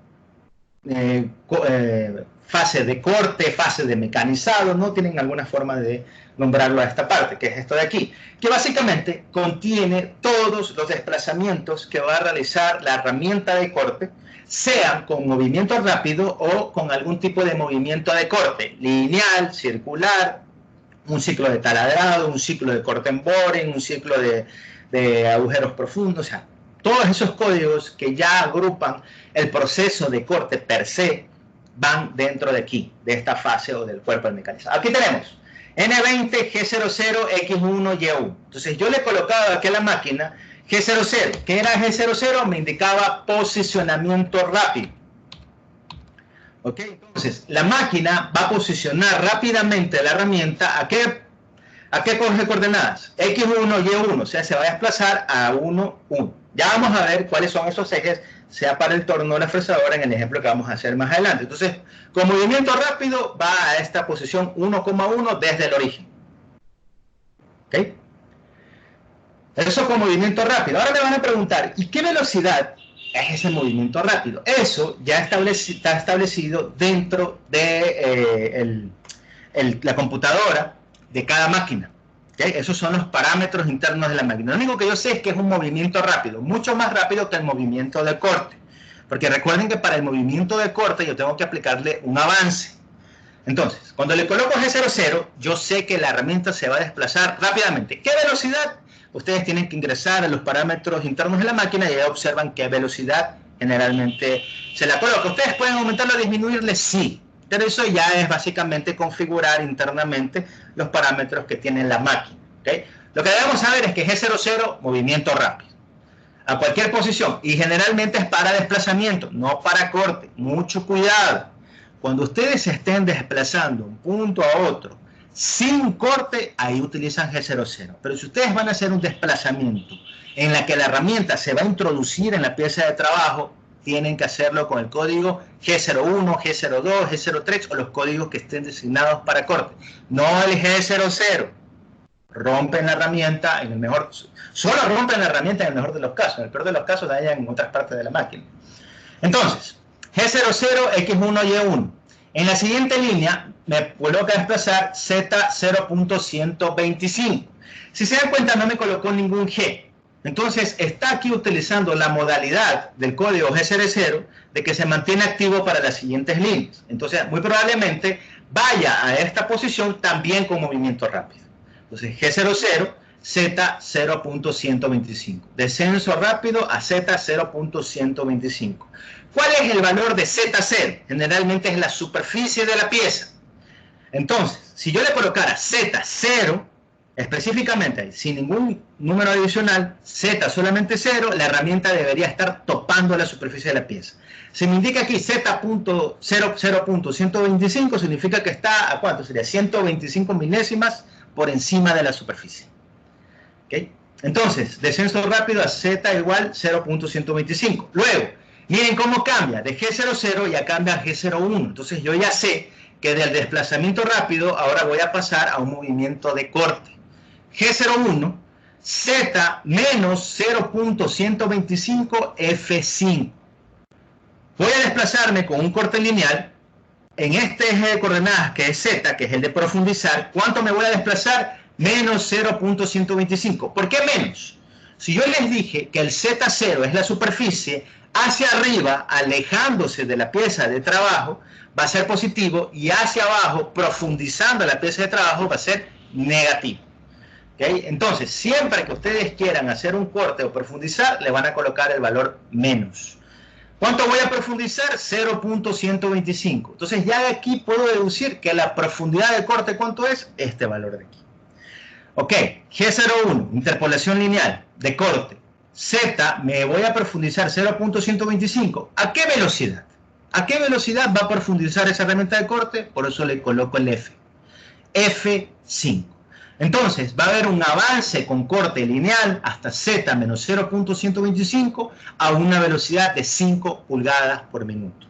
fase de corte, fase de mecanizado, no tienen alguna forma de nombrarlo a esta parte, que es esto de aquí, que básicamente contiene todos los desplazamientos que va a realizar la herramienta de corte, sean con movimiento rápido o con algún tipo de movimiento de corte, lineal, circular, un ciclo de taladrado, un ciclo de corte en boring, un ciclo de agujeros profundos, o sea, todos esos códigos que ya agrupan el proceso de corte per se van dentro de aquí, de esta fase o del cuerpo del mecanizado. Aquí tenemos N20, G00, X1, Y1. Entonces yo le he colocado aquí a la máquina G00. ¿Qué era G00? Me indicaba posicionamiento rápido. ¿Ok? Entonces la máquina va a posicionar rápidamente la herramienta. ¿A qué coge coordenadas? X1, Y1. O sea, se va a desplazar a 1, 1. Ya vamos a ver cuáles son esos ejes, sea para el torno o la fresadora, en el ejemplo que vamos a hacer más adelante. Entonces, con movimiento rápido va a esta posición 1,1 desde el origen. ¿Ok? Eso con movimiento rápido. Ahora me van a preguntar, ¿y qué velocidad es ese movimiento rápido? Eso ya está establecido dentro de la computadora de cada máquina. ¿Okay? Esos son los parámetros internos de la máquina. Lo único que yo sé es que es un movimiento rápido, mucho más rápido que el movimiento de corte. Porque recuerden que para el movimiento de corte yo tengo que aplicarle un avance. Entonces, cuando le coloco G00, yo sé que la herramienta se va a desplazar rápidamente. ¿Qué velocidad? Ustedes tienen que ingresar a los parámetros internos de la máquina y ya observan qué velocidad generalmente se la coloca. ¿Ustedes pueden aumentarla o disminuirle? Sí. Pero eso ya es básicamente configurar internamente los parámetros que tiene la máquina. ¿Okay? Lo que debemos saber es que G00, movimiento rápido, a cualquier posición, y generalmente es para desplazamiento, no para corte. Mucho cuidado. Cuando ustedes se estén desplazando de un punto a otro sin corte, ahí utilizan G00. Pero si ustedes van a hacer un desplazamiento en la que la herramienta se va a introducir en la pieza de trabajo, tienen que hacerlo con el código G01, G02, G03 o los códigos que estén designados para corte. No el G00. Rompen la herramienta en el mejor... Solo rompen la herramienta en el mejor de los casos. En el peor de los casos dañan en otras partes de la máquina. Entonces, G00, X1, Y1. En la siguiente línea me coloca desplazar Z0.125. Si se dan cuenta, no me colocó ningún G. Entonces, está aquí utilizando la modalidad del código G00 de que se mantiene activo para las siguientes líneas. Entonces, muy probablemente vaya a esta posición también con movimiento rápido. Entonces G00, Z 0.125. Descenso rápido a Z 0.125. ¿Cuál es el valor de Z0? Generalmente es la superficie de la pieza. Entonces, si yo le colocara Z0, específicamente, sin ningún número adicional, Z solamente 0, la herramienta debería estar topando la superficie de la pieza. Si me indica aquí Z.0.125, significa que está, ¿a cuánto sería? 125 milésimas por encima de la superficie. ¿Okay? Entonces, descenso rápido a Z igual 0.125. Luego, miren cómo cambia. De G00 ya cambia a G01. Entonces, yo ya sé que del desplazamiento rápido ahora voy a pasar a un movimiento de corte. G01, Z menos 0.125 F5. Voy a desplazarme con un corte lineal en este eje de coordenadas que es Z, que es el de profundizar. ¿Cuánto me voy a desplazar? Menos 0.125. ¿Por qué menos? Si yo les dije que el Z0 es la superficie, hacia arriba, alejándose de la pieza de trabajo, va a ser positivo, y hacia abajo, profundizando la pieza de trabajo, va a ser negativo. ¿Okay? Entonces, siempre que ustedes quieran hacer un corte o profundizar, le van a colocar el valor menos. ¿Cuánto voy a profundizar? 0.125. Entonces, ya de aquí puedo deducir que la profundidad de corte, ¿cuánto es? Este valor de aquí. Ok, G01, interpolación lineal de corte. Z, me voy a profundizar 0.125. ¿A qué velocidad? ¿A qué velocidad va a profundizar esa herramienta de corte? Por eso le coloco el F. F5. Entonces, va a haber un avance con corte lineal hasta Z menos 0.125 a una velocidad de 5 pulgadas por minuto.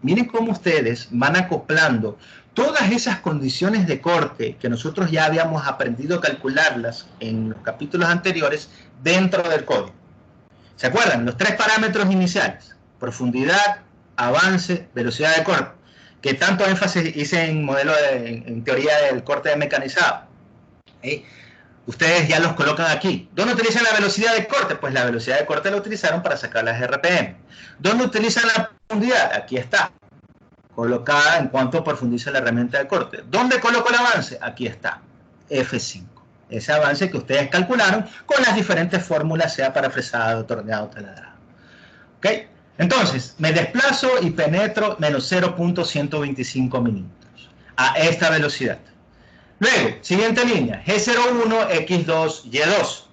Miren cómo ustedes van acoplando todas esas condiciones de corte que nosotros ya habíamos aprendido a calcularlas en los capítulos anteriores dentro del código. ¿Se acuerdan? Los tres parámetros iniciales: profundidad, avance, velocidad de corte, que tanto énfasis hice en modelo en teoría del corte de mecanizado. Ustedes ya los colocan aquí. ¿Dónde utilizan la velocidad de corte? Pues la velocidad de corte la utilizaron para sacar las RPM. ¿Dónde utilizan la profundidad? Aquí está, colocada en cuanto profundiza la herramienta de corte. ¿Dónde coloco el avance? Aquí está, F5. Ese avance que ustedes calcularon con las diferentes fórmulas, sea para fresado, torneado, taladrado. ¿Ok? Entonces, me desplazo y penetro menos 0.125 milímetros a esta velocidad. Luego, siguiente línea, G01, X2, Y2.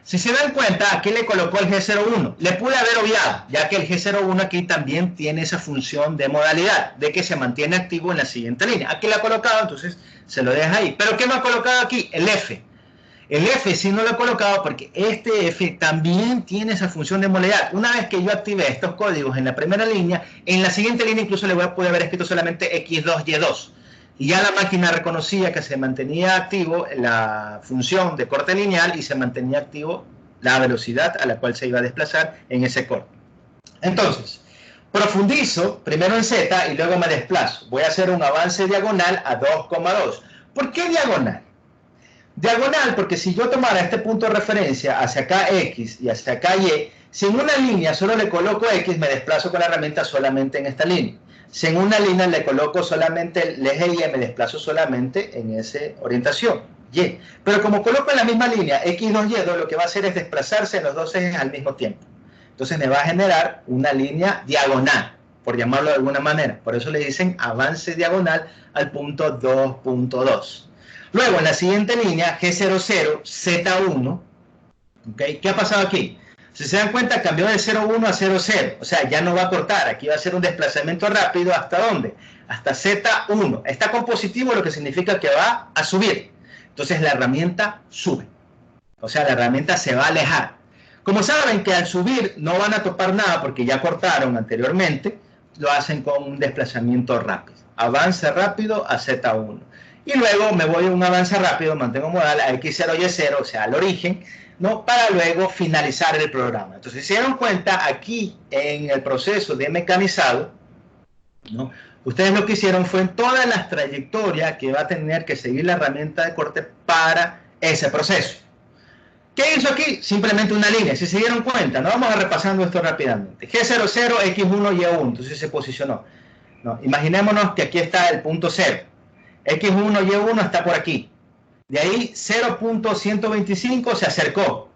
Si se dan cuenta, aquí le colocó el G01. Le pude haber obviado, ya que el G01 aquí también tiene esa función de modalidad, de que se mantiene activo en la siguiente línea. Aquí la ha colocado, entonces se lo deja ahí. ¿Pero qué me ha colocado aquí? El F. El F sí no lo he colocado porque este F también tiene esa función de modalidad. Una vez que yo active estos códigos en la primera línea, en la siguiente línea incluso le voy a poder haber escrito solamente X2, Y2. Y ya la máquina reconocía que se mantenía activo la función de corte lineal y se mantenía activo la velocidad a la cual se iba a desplazar en ese corte. Entonces, profundizo primero en Z y luego me desplazo. Voy a hacer un avance diagonal a 2,2. ¿Por qué diagonal? Diagonal porque si yo tomara este punto de referencia hacia acá X y hacia acá Y, si en una línea solo le coloco X, me desplazo con la herramienta solamente en esta línea. Si en una línea le coloco solamente el eje Y, me desplazo solamente en esa orientación, Y. Pero como coloco en la misma línea X2, Y2, lo que va a hacer es desplazarse en los dos ejes al mismo tiempo. Entonces me va a generar una línea diagonal, por llamarlo de alguna manera. Por eso le dicen avance diagonal al punto 2.2. Luego en la siguiente línea, G00, Z1, ¿okay? ¿Qué ha pasado aquí? Si se dan cuenta, cambió de 0,1 a 0,0. O sea, ya no va a cortar. Aquí va a ser un desplazamiento rápido. ¿Hasta dónde? Hasta Z1. Está con positivo, lo que significa que va a subir. Entonces la herramienta sube. O sea, la herramienta se va a alejar. Como saben que al subir no van a topar nada porque ya cortaron anteriormente, lo hacen con un desplazamiento rápido. Avance rápido a Z1. Y luego me voy a un avance rápido, mantengo modal a X0, Y0, o sea, al origen, ¿no? Para luego finalizar el programa. Entonces, si se dieron cuenta, aquí en el proceso de mecanizado, ¿no? Ustedes lo que hicieron fue en todas las trayectorias que va a tener que seguir la herramienta de corte para ese proceso. ¿Qué hizo aquí? Simplemente una línea. Si se dieron cuenta, ¿no? Vamos a repasando esto rápidamente. G00, X1, Y1, entonces se posicionó. No, imaginémonos que aquí está el punto 0. X1, Y1 está por aquí. De ahí 0.125 se acercó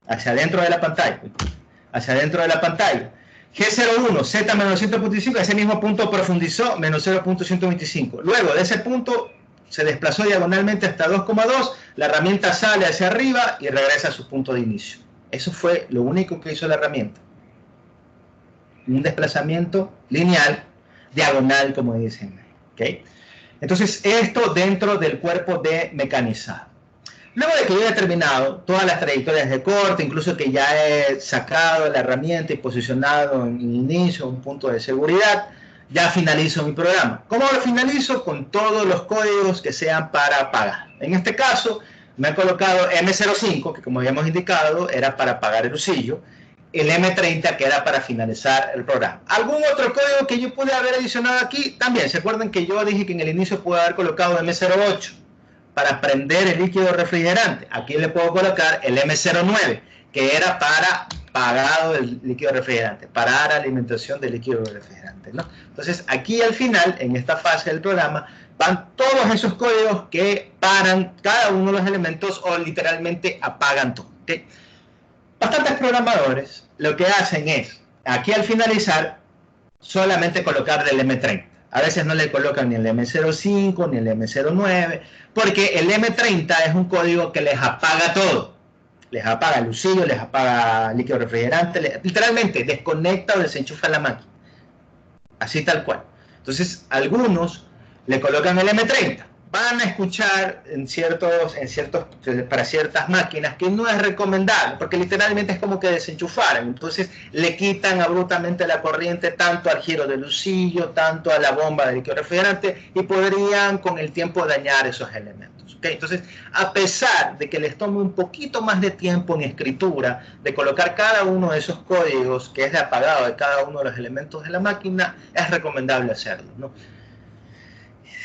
hacia adentro de la pantalla. Hacia adentro de la pantalla. G01, Z menos 100.5, ese mismo punto profundizó menos 0.125. Luego de ese punto se desplazó diagonalmente hasta 2,2, la herramienta sale hacia arriba y regresa a su punto de inicio. Eso fue lo único que hizo la herramienta. Un desplazamiento lineal, diagonal, como dicen. ¿Okay? Entonces, esto dentro del cuerpo de mecanizado. Luego de que yo haya terminado todas las trayectorias de corte, incluso que ya he sacado la herramienta y posicionado en inicio, un punto de seguridad, ya finalizo mi programa. ¿Cómo lo finalizo? Con todos los códigos que sean para pagar. En este caso, me he colocado M05, que como habíamos indicado, era para pagar el usillo, el M30, que era para finalizar el programa. ¿Algún otro código que yo pude haber adicionado aquí? También, ¿se acuerdan que yo dije que en el inicio pude haber colocado M08 para prender el líquido refrigerante? Aquí le puedo colocar el M09, que era para pagado del líquido refrigerante, para alimentación del líquido refrigerante, ¿no? Entonces, aquí al final, en esta fase del programa, van todos esos códigos que paran cada uno de los elementos o literalmente apagan todo, ¿okay? Bastantes programadores lo que hacen es, aquí al finalizar, solamente colocar el M30. A veces no le colocan ni el M05 ni el M09, porque el M30 es un código que les apaga todo. Les apaga el usillo, les apaga el líquido refrigerante, literalmente desconecta o desenchufa la máquina. Así tal cual. Entonces, algunos le colocan el M30. Van a escuchar para ciertas máquinas que no es recomendable, porque literalmente es como que desenchufaran. Entonces le quitan abruptamente la corriente tanto al giro del usillo, tanto a la bomba del líquido refrigerante, y podrían con el tiempo dañar esos elementos. ¿Okay? Entonces, a pesar de que les tome un poquito más de tiempo en escritura, de colocar cada uno de esos códigos que es de apagado de cada uno de los elementos de la máquina, es recomendable hacerlo, ¿no?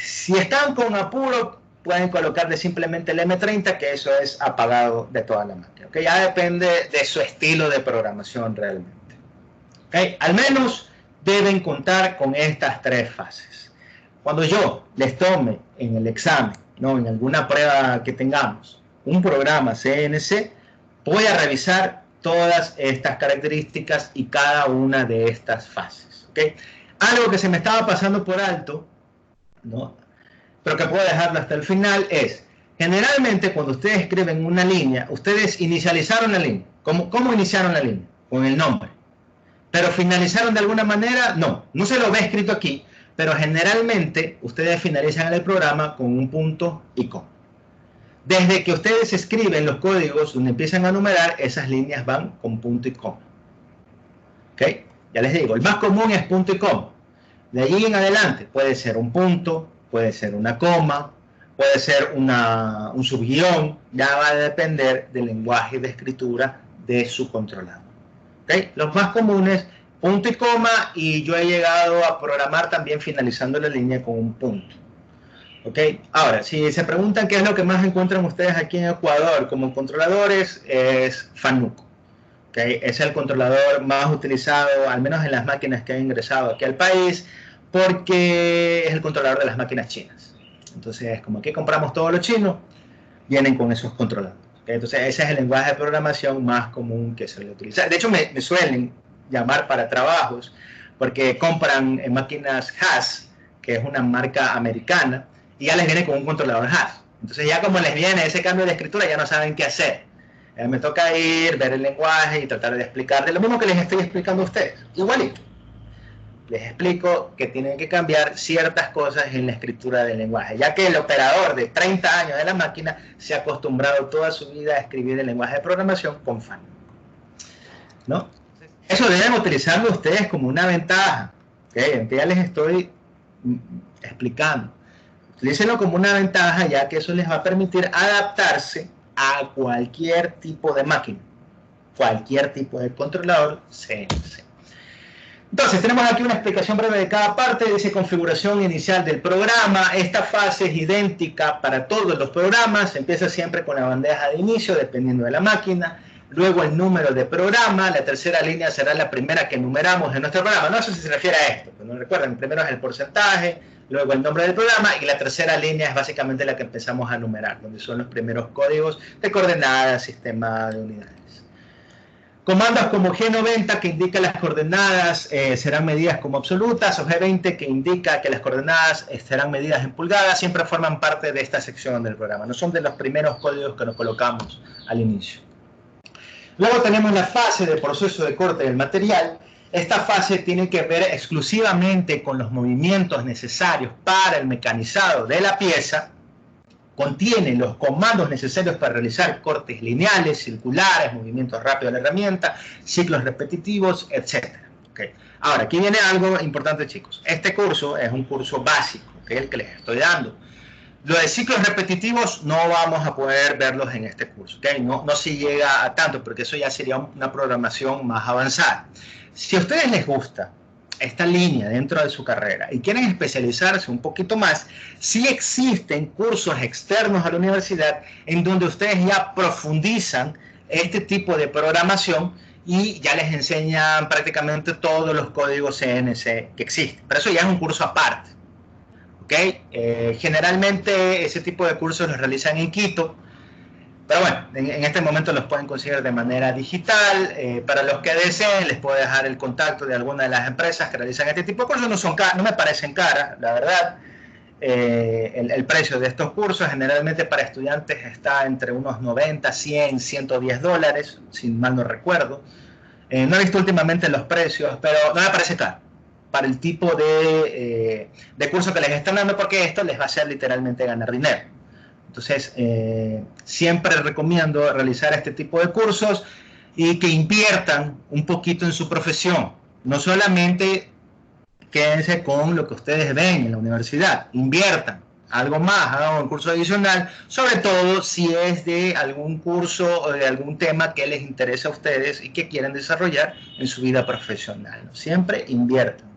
Si están con apuro, pueden colocarle simplemente el M30, que eso es apagado de toda la máquina. ¿Okay? Ya depende de su estilo de programación realmente. ¿Okay? Al menos deben contar con estas tres fases. Cuando yo les tome en el examen, ¿no? En alguna prueba que tengamos, un programa CNC, voy a revisar todas estas características y cada una de estas fases. ¿Okay? Algo que se me estaba pasando por alto, ¿no? Pero que puedo dejarlo hasta el final, es, generalmente cuando ustedes escriben una línea, ustedes inicializaron la línea. ¿Cómo iniciaron la línea? Con el nombre. Pero finalizaron de alguna manera, no se lo ve escrito aquí, pero generalmente ustedes finalizan el programa con un punto y coma. Desde que ustedes escriben los códigos donde empiezan a numerar, esas líneas van con punto y coma. ¿Ok? Ya les digo, el más común es punto y coma. De allí en adelante puede ser un punto, puede ser una coma, puede ser un subguión, ya va a depender del lenguaje de escritura de su controlador. ¿Okay? Los más comunes, punto y coma, y yo he llegado a programar también finalizando la línea con un punto. ¿Okay? Ahora, si se preguntan qué es lo que más encuentran ustedes aquí en Ecuador como controladores, es FANUC. ¿Okay? Es el controlador más utilizado, al menos en las máquinas que han ingresado aquí al país, porque es el controlador de las máquinas chinas. Entonces, como aquí compramos todos los chinos, vienen con esos controladores. ¿Okay? Entonces, ese es el lenguaje de programación más común que se suele utilizar. De hecho, me suelen llamar para trabajos, porque compran máquinas Haas, que es una marca americana, y ya les viene con un controlador Haas. Entonces, ya como les viene ese cambio de escritura, ya no saben qué hacer. Me toca ir, ver el lenguaje y tratar de explicar de lo mismo que les estoy explicando a ustedes. Igualito. Les explico que tienen que cambiar ciertas cosas en la escritura del lenguaje, ya que el operador de 30 años de la máquina se ha acostumbrado toda su vida a escribir el lenguaje de programación con FANUC, ¿no? Eso deben utilizarlo ustedes como una ventaja, ¿okay? Aunque ya les estoy explicando. Utilícenlo como una ventaja, ya que eso les va a permitir adaptarse a cualquier tipo de máquina, cualquier tipo de controlador CNC. Entonces, tenemos aquí una explicación breve de cada parte. Dice configuración inicial del programa. Esta fase es idéntica para todos los programas. Empieza siempre con la bandeja de inicio, dependiendo de la máquina. luego el número de programa, la tercera línea será la primera que numeramos en nuestro programa. No sé si se refiere a esto, pero no recuerden, el primero es el porcentaje, luego el nombre del programa y la tercera línea es básicamente la que empezamos a numerar, donde son los primeros códigos de coordenadas, sistema de unidades. Comandos como G90 que indica las coordenadas serán medidas como absolutas o G20 que indica que las coordenadas serán medidas en pulgadas, siempre forman parte de esta sección del programa, no son de los primeros códigos que nos colocamos al inicio. Luego tenemos la fase de proceso de corte del material. Esta fase tiene que ver exclusivamente con los movimientos necesarios para el mecanizado de la pieza. Contiene los comandos necesarios para realizar cortes lineales, circulares, movimientos rápidos de la herramienta, ciclos repetitivos, etc. Okay. Ahora, aquí viene algo importante, chicos. Este curso es un curso básico, ¿okay? El que les estoy dando. Lo de ciclos repetitivos no vamos a poder verlos en este curso, ¿okay? No se llega a tanto, porque eso ya sería una programación más avanzada. Si a ustedes les gusta esta línea dentro de su carrera y quieren especializarse un poquito más, sí existen cursos externos a la universidad en donde ustedes ya profundizan este tipo de programación y ya les enseñan prácticamente todos los códigos CNC que existen. Pero eso ya es un curso aparte. ¿Okay? Generalmente ese tipo de cursos los realizan en Quito, pero bueno, en este momento los pueden conseguir de manera digital. Para los que deseen, les puedo dejar el contacto de alguna de las empresas que realizan este tipo de cursos. No me parecen caras, la verdad. El precio de estos cursos generalmente para estudiantes está entre unos 90, 100, 110 dólares, si mal no recuerdo. No he visto últimamente los precios, pero no me parece caro para el tipo de curso que les están dando, porque esto les va a hacer literalmente ganar dinero. Entonces, siempre recomiendo realizar este tipo de cursos y que inviertan un poquito en su profesión. No solamente quédense con lo que ustedes ven en la universidad, inviertan algo más, hagan un curso adicional, sobre todo si es de algún curso o de algún tema que les interesa a ustedes y que quieren desarrollar en su vida profesional. Siempre inviertan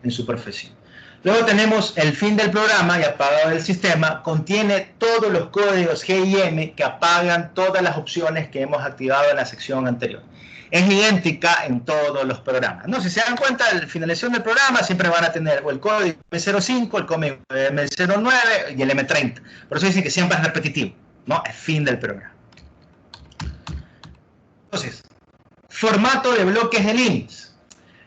en su profesión. Luego tenemos el fin del programa y apagado del sistema. Contiene todos los códigos G y M que apagan todas las opciones que hemos activado en la sección anterior. Es idéntica en todos los programas, ¿no? Si se dan cuenta, al finalización del programa siempre van a tener el código M05, el código M09 y el M30. Por eso dicen que siempre es repetitivo, ¿no? Es fin del programa. Entonces, formato de bloques de líneas.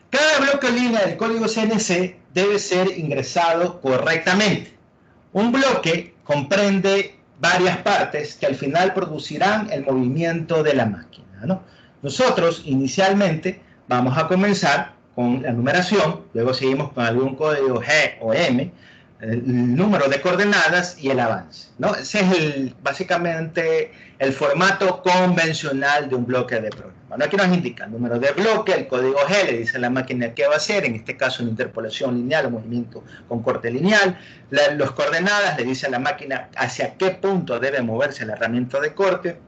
Cada bloque de línea del código CNC debe ser ingresado correctamente. Un bloque comprende varias partes que al final producirán el movimiento de la máquina, ¿no? Nosotros inicialmente vamos a comenzar con la numeración, luego seguimos con algún código G o M, el número de coordenadas y el avance, ¿no? Ese es básicamente el formato convencional de un bloque de programa. Bueno, aquí nos indica el número de bloque, el código G le dice a la máquina qué va a hacer, en este caso una interpolación lineal o movimiento con corte lineal. Los coordenadas le dice a la máquina hacia qué punto debe moverse la herramienta de corte.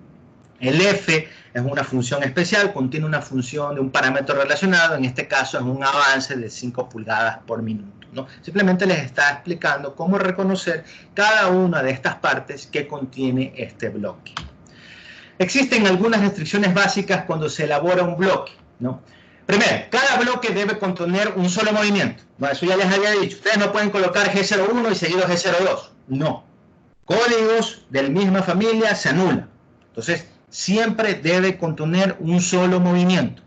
El F es una función especial, contiene una función de un parámetro relacionado, en este caso es un avance de 5 pulgadas por minuto, ¿no? Simplemente les está explicando cómo reconocer cada una de estas partes que contiene este bloque. Existen algunas restricciones básicas cuando se elabora un bloque, ¿no? Primero, cada bloque debe contener un solo movimiento. Bueno, eso ya les había dicho. Ustedes no pueden colocar G01 y seguido G02. No. Códigos de la misma familia se anulan. Entonces, siempre debe contener un solo movimiento.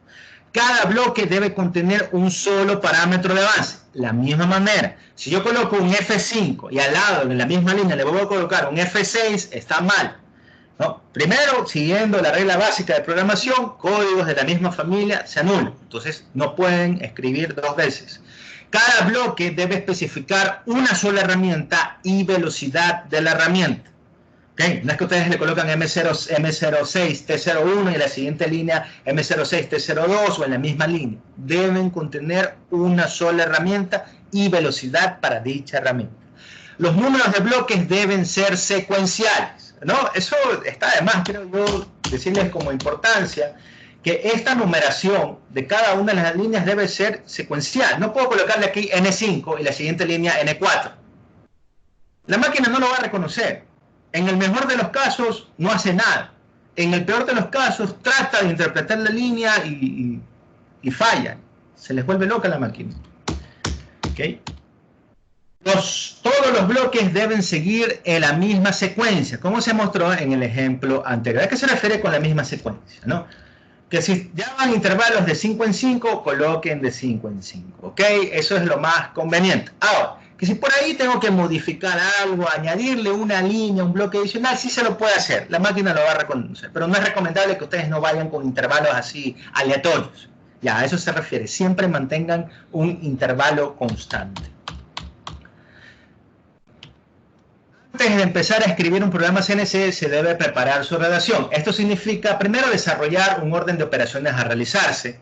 Cada bloque debe contener un solo parámetro de avance. La misma manera, si yo coloco un F5 y al lado de la misma línea le voy a colocar un F6, está mal, ¿no? Primero, siguiendo la regla básica de programación, códigos de la misma familia se anulan. Entonces, no pueden escribir dos veces. Cada bloque debe especificar una sola herramienta y velocidad de la herramienta. ¿Okay? No es que ustedes le colocan M06, T01 y en la siguiente línea M06, T02 o en la misma línea. Deben contener una sola herramienta y velocidad para dicha herramienta. Los números de bloques deben ser secuenciales, ¿no? Eso está además, creo yo, decirles como importancia, que esta numeración de cada una de las líneas debe ser secuencial. No puedo colocarle aquí N5 y la siguiente línea N4. La máquina no lo va a reconocer. En el mejor de los casos, no hace nada. en el peor de los casos, trata de interpretar la línea y falla. Se les vuelve loca la máquina. ¿Okay? Todos los bloques deben seguir en la misma secuencia, como se mostró en el ejemplo anterior. ¿A qué se refiere con la misma secuencia? ¿No? Que si ya van intervalos de 5 en 5, coloquen de 5 en 5. ¿Ok? Eso es lo más conveniente. Ahora, que si por ahí tengo que modificar algo, añadirle una línea, un bloque adicional, sí se lo puede hacer. La máquina lo va a reconocer. Pero no es recomendable que ustedes no vayan con intervalos así aleatorios. Ya, a eso se refiere. Siempre mantengan un intervalo constante. Antes de empezar a escribir un programa CNC, se debe preparar su redacción. Esto significa, primero, desarrollar un orden de operaciones a realizarse.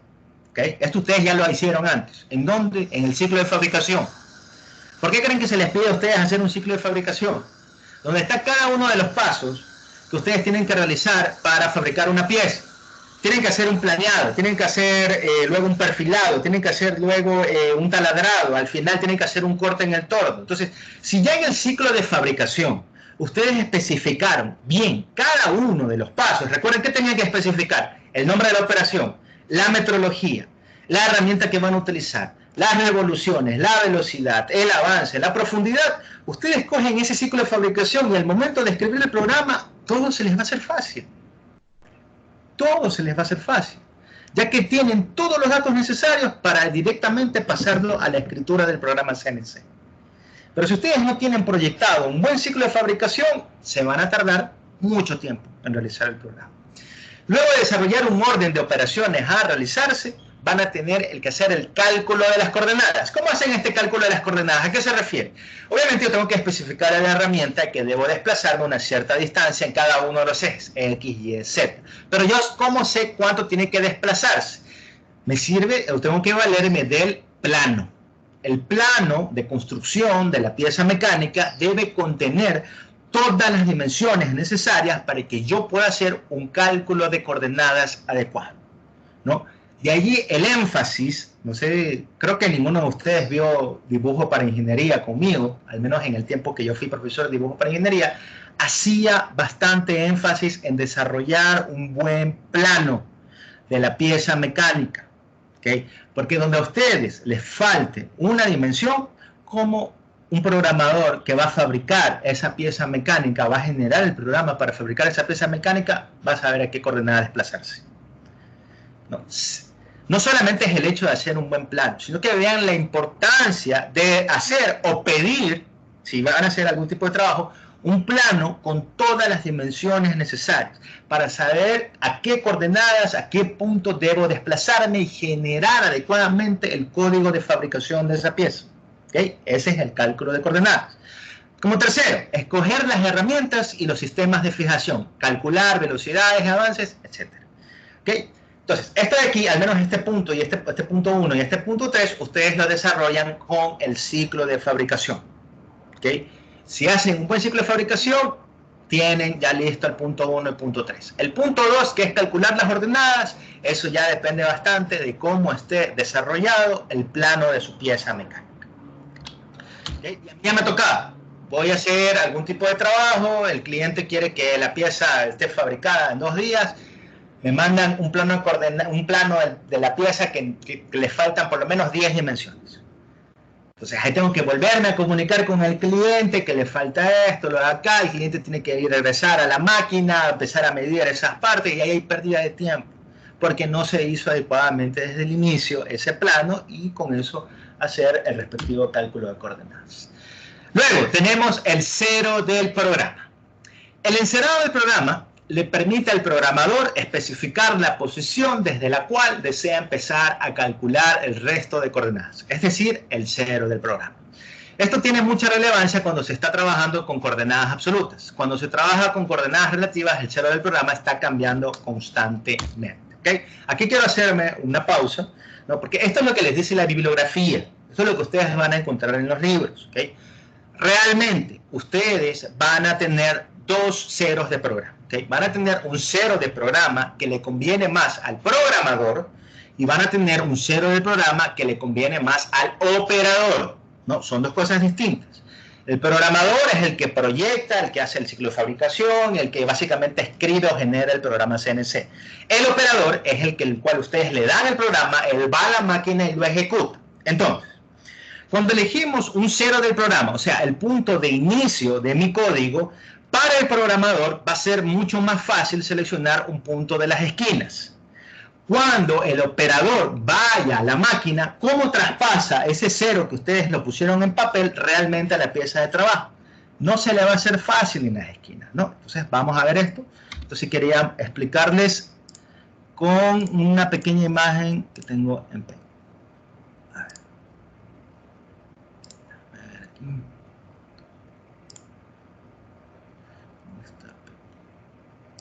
¿Okay? Esto ustedes ya lo hicieron antes. ¿En dónde? En el ciclo de fabricación. ¿Por qué creen que se les pide a ustedes hacer un ciclo de fabricación? Donde está cada uno de los pasos que ustedes tienen que realizar para fabricar una pieza. Tienen que hacer un planeado, tienen que hacer luego un perfilado, tienen que hacer luego un taladrado, al final tienen que hacer un corte en el torno. Entonces, si ya en el ciclo de fabricación ustedes especificaron bien cada uno de los pasos, recuerden que tenían que especificar el nombre de la operación, la metrología, la herramienta que van a utilizar, las revoluciones, la velocidad, el avance, la profundidad, ustedes cogen ese ciclo de fabricación y al momento de escribir el programa, todo se les va a hacer fácil. Todo se les va a hacer fácil, ya que tienen todos los datos necesarios para directamente pasarlo a la escritura del programa CNC. Pero si ustedes no tienen proyectado un buen ciclo de fabricación, se van a tardar mucho tiempo en realizar el programa. Luego de desarrollar un orden de operaciones a realizarse, van a tener que hacer el cálculo de las coordenadas. ¿Cómo hacen este cálculo de las coordenadas? ¿A qué se refiere? Obviamente yo tengo que especificar a la herramienta que debo desplazarme una cierta distancia en cada uno de los ejes, X, Y, Z. Pero yo, ¿cómo sé cuánto tiene que desplazarse? Me sirve, tengo que valerme del plano. El plano de construcción de la pieza mecánica debe contener todas las dimensiones necesarias para que yo pueda hacer un cálculo de coordenadas adecuado, ¿no? De allí el énfasis, no sé, creo que ninguno de ustedes vio dibujo para ingeniería conmigo, al menos en el tiempo que yo fui profesor de dibujo para ingeniería, hacía bastante énfasis en desarrollar un buen plano de la pieza mecánica, ¿okay? Porque donde a ustedes les falte una dimensión, como un programador que va a fabricar esa pieza mecánica, va a generar el programa para fabricar esa pieza mecánica, va a saber a qué coordenada desplazarse. No solamente es el hecho de hacer un buen plano, sino que vean la importancia de hacer o pedir, si van a hacer algún tipo de trabajo, un plano con todas las dimensiones necesarias para saber a qué coordenadas, a qué punto debo desplazarme y generar adecuadamente el código de fabricación de esa pieza. ¿Okay? Ese es el cálculo de coordenadas. Como tercero, escoger las herramientas y los sistemas de fijación, calcular velocidades, avances, etc. ¿Okay? Entonces, esto de aquí, al menos este punto y este punto 1 y este punto 3, ustedes lo desarrollan con el ciclo de fabricación. ¿Okay? Si hacen un buen ciclo de fabricación, tienen ya listo el punto 1 y el punto 3. El punto 2, que es calcular las ordenadas, eso ya depende bastante de cómo esté desarrollado el plano de su pieza mecánica. ¿Okay? Y a mí ya me ha tocado. Voy a hacer algún tipo de trabajo, el cliente quiere que la pieza esté fabricada en 2 días, me mandan un plano de la pieza que le faltan por lo menos 10 dimensiones. Entonces ahí tengo que volverme a comunicar con el cliente que le falta esto, lo de acá, el cliente tiene que ir a regresar a la máquina, empezar a medir esas partes y ahí hay pérdida de tiempo, porque no se hizo adecuadamente desde el inicio ese plano y con eso hacer el respectivo cálculo de coordenadas. Luego tenemos el cero del programa. El encerado del programa le permite al programador especificar la posición desde la cual desea empezar a calcular el resto de coordenadas, es decir, el cero del programa. Esto tiene mucha relevancia cuando se está trabajando con coordenadas absolutas. Cuando se trabaja con coordenadas relativas, el cero del programa está cambiando constantemente. ¿Okay? Aquí quiero hacerme una pausa, ¿no? Porque esto es lo que les dice la bibliografía, esto es lo que ustedes van a encontrar en los libros. ¿Okay? Realmente, ustedes van a tener 2 ceros de programa. ¿Okay? Van a tener un cero de programa que le conviene más al programador y van a tener un cero de programa que le conviene más al operador, ¿no? Son 2 cosas distintas. El programador es el que proyecta, el que hace el ciclo de fabricación, el que básicamente escribe o genera el programa CNC. El operador es el cual ustedes le dan el programa, él va a la máquina y lo ejecuta. Entonces, cuando elegimos un 0 del programa, o sea, el punto de inicio de mi código, para el programador va a ser mucho más fácil seleccionar un punto de las esquinas. Cuando el operador vaya a la máquina, ¿cómo traspasa ese 0 que ustedes lo pusieron en papel realmente a la pieza de trabajo? No se le va a hacer fácil en las esquinas, ¿no? Entonces vamos a ver esto. Entonces quería explicarles con una pequeña imagen que tengo en Paint. A ver aquí.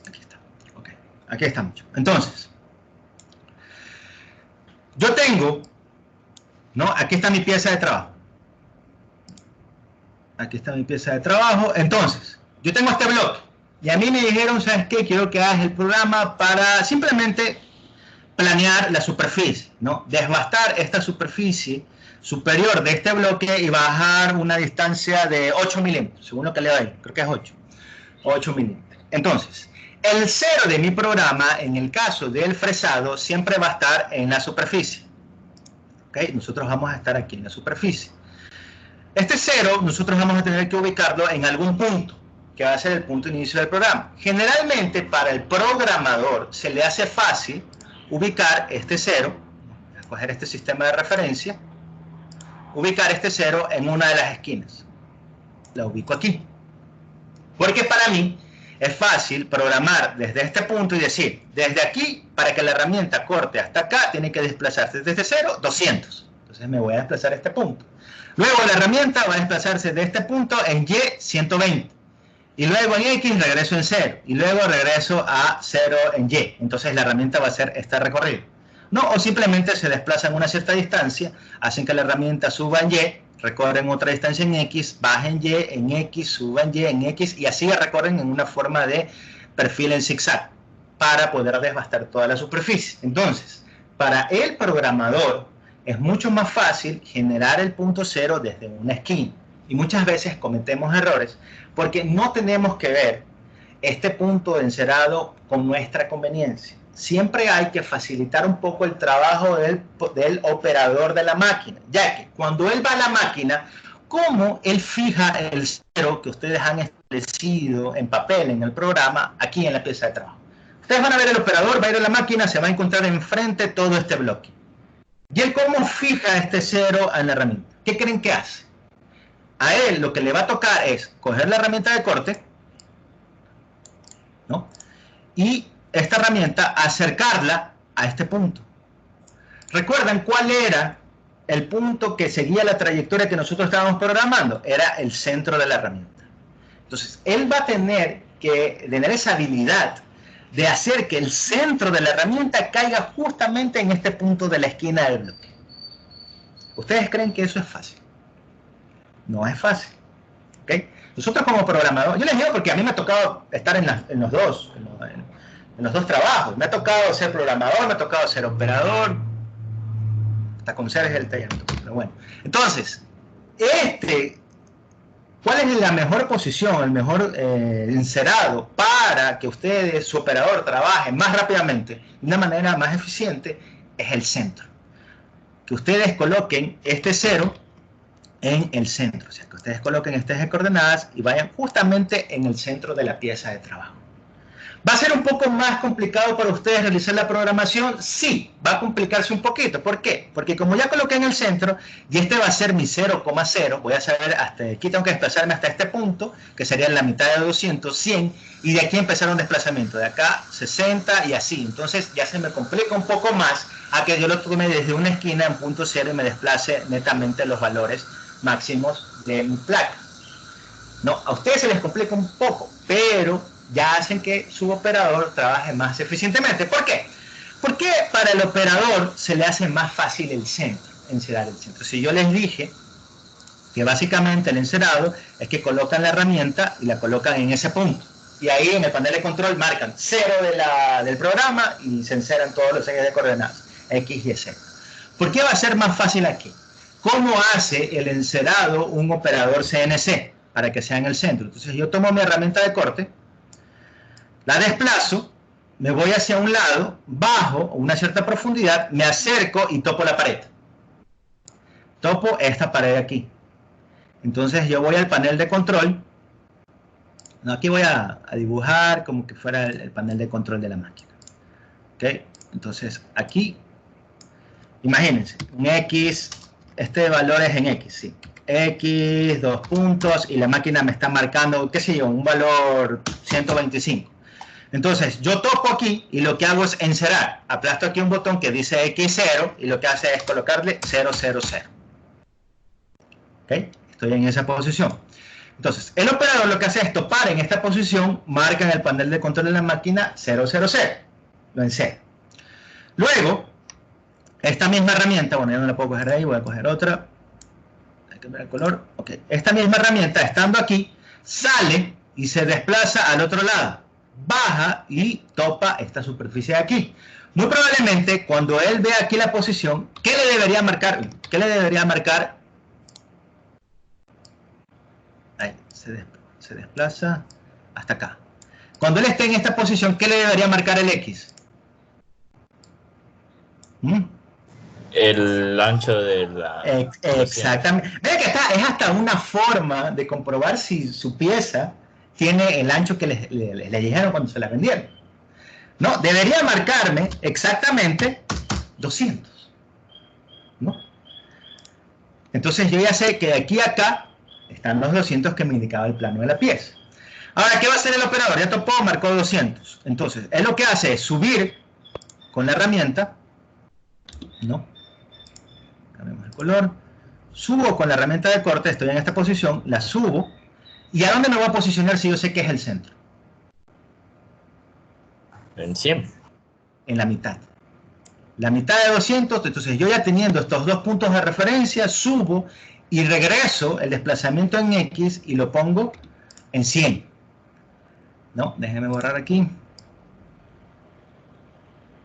Aquí está. Ok, aquí estamos. Entonces, yo tengo, ¿no? Aquí está mi pieza de trabajo. Aquí está mi pieza de trabajo. Entonces, yo tengo este bloque. Y a mí me dijeron, ¿sabes qué? Quiero que hagas el programa para simplemente planear la superficie, ¿no? Desbastar esta superficie superior de este bloque y bajar una distancia de 8 milímetros, según lo que leo ahí. Creo que es 8 milímetros. Entonces, el 0 de mi programa, en el caso del fresado, siempre va a estar en la superficie. ¿Ok? Nosotros vamos a estar aquí en la superficie. Este 0, nosotros vamos a tener que ubicarlo en algún punto, que va a ser el punto de inicio del programa. Generalmente, para el programador, se le hace fácil ubicar este 0, voy a escoger este sistema de referencia, ubicar este 0 en una de las esquinas. La ubico aquí. Porque para mí es fácil programar desde este punto y decir, desde aquí, para que la herramienta corte hasta acá, tiene que desplazarse desde 0, 200. Entonces me voy a desplazar a este punto. Luego la herramienta va a desplazarse de este punto en Y, 120. Y luego en X regreso en 0. Y luego regreso a 0 en Y. Entonces la herramienta va a hacer este recorrido. No, o simplemente se desplazan una cierta distancia, hacen que la herramienta suba en Y, recorren otra distancia en X, bajen Y, en X, suban Y, en X, y así recorren en una forma de perfil en zigzag para poder desbastar toda la superficie. Entonces, para el programador es mucho más fácil generar el punto 0 desde una esquina. Y muchas veces cometemos errores porque no tenemos que ver este punto de encerado con nuestra conveniencia. Siempre hay que facilitar un poco el trabajo del operador de la máquina, ya que cuando él va a la máquina, ¿cómo él fija el 0 que ustedes han establecido en papel en el programa aquí en la pieza de trabajo? Ustedes van a ver el operador, va a ir a la máquina, se va a encontrar enfrente todo este bloque. ¿Y él cómo fija este 0 en la herramienta? ¿Qué creen que hace? A él lo que le va a tocar es coger la herramienta de corte, ¿no? Y esta herramienta acercarla a este punto. ¿Recuerdan cuál era el punto que seguía la trayectoria que nosotros estábamos programando? Era el centro de la herramienta. Entonces, él va a tener que tener esa habilidad de hacer que el centro de la herramienta caiga justamente en este punto de la esquina del bloque. ¿Ustedes creen que eso es fácil? No es fácil. ¿Okay? Nosotros como programadores, yo les digo porque a mí me ha tocado estar en los dos trabajos. Me ha tocado ser programador, me ha tocado ser operador, hasta con seres del taller. Pero bueno, entonces, ¿cuál es la mejor posición, el mejor encerado para que ustedes, su operador, trabajen más rápidamente, de una manera más eficiente? Es el centro. Que ustedes coloquen este 0 en el centro, o sea, que ustedes coloquen estas coordenadas y vayan justamente en el centro de la pieza de trabajo. ¿Va a ser un poco más complicado para ustedes realizar la programación? Sí, va a complicarse un poquito. ¿Por qué? Porque como ya coloqué en el centro, y este va a ser mi 0,0, voy a saber hasta aquí, tengo que desplazarme hasta este punto, que sería la mitad de 200, 100, y de aquí empezar un desplazamiento, de acá 60 y así. Entonces ya se me complica un poco más a que yo lo tome desde una esquina en punto 0 y me desplace netamente los valores máximos de mi placa. No, a ustedes se les complica un poco, pero ya hacen que su operador trabaje más eficientemente. ¿Por qué? Porque para el operador se le hace más fácil el centro, encerar el centro. Si yo les dije que básicamente el encerado es que colocan la herramienta y la colocan en ese punto. Y ahí en el panel de control marcan 0 del programa y se enceran todos los ejes de coordenadas, X y Z. ¿Por qué va a ser más fácil aquí? ¿Cómo hace el encerado un operador CNC? para que sea en el centro. Entonces yo tomo mi herramienta de corte, la desplazo, me voy hacia un lado, bajo una cierta profundidad, me acerco y topo la pared. Topo esta pared de aquí. Entonces yo voy al panel de control. No, aquí voy a dibujar como que fuera el panel de control de la máquina. ¿Ok? Entonces aquí, imagínense, un X, este valor es en X, sí. X, 2 puntos, y la máquina me está marcando, qué sé yo, un valor 125. Entonces yo toco aquí y lo que hago es encerar. Aplasto aquí un botón que dice X0 y lo que hace es colocarle 000. ¿Ok? Estoy en esa posición. Entonces, el operador lo que hace es topar en esta posición, marca en el panel de control de la máquina 000. Lo encera. Luego, esta misma herramienta, bueno, yo no la puedo coger ahí, voy a coger otra. Hay que ver el color. Ok. Esta misma herramienta, estando aquí, sale y se desplaza al otro lado. Baja y topa esta superficie de aquí. Muy probablemente, cuando él ve aquí la posición, ¿qué le debería marcar? ¿Qué le debería marcar? Ahí, se desplaza hasta acá. Cuando él esté en esta posición, ¿qué le debería marcar el X? El ancho de la... Exactamente. Ve que es hasta una forma de comprobar si su pieza tiene el ancho que le dijeron cuando se la vendieron. No, debería marcarme exactamente 200. ¿No? Entonces yo ya sé que de aquí a acá están los 200 que me indicaba el plano de la pieza. Ahora, ¿qué va a hacer el operador? Ya topó, marcó 200. Entonces, él lo que hace es subir con la herramienta, ¿no? Cambiamos el color. Subo con la herramienta de corte, estoy en esta posición, la subo. ¿Y a dónde me voy a posicionar si yo sé que es el centro? En 100. En la mitad. La mitad de 200, entonces yo ya teniendo estos dos puntos de referencia, subo y regreso el desplazamiento en X y lo pongo en 100. No, déjenme borrar aquí.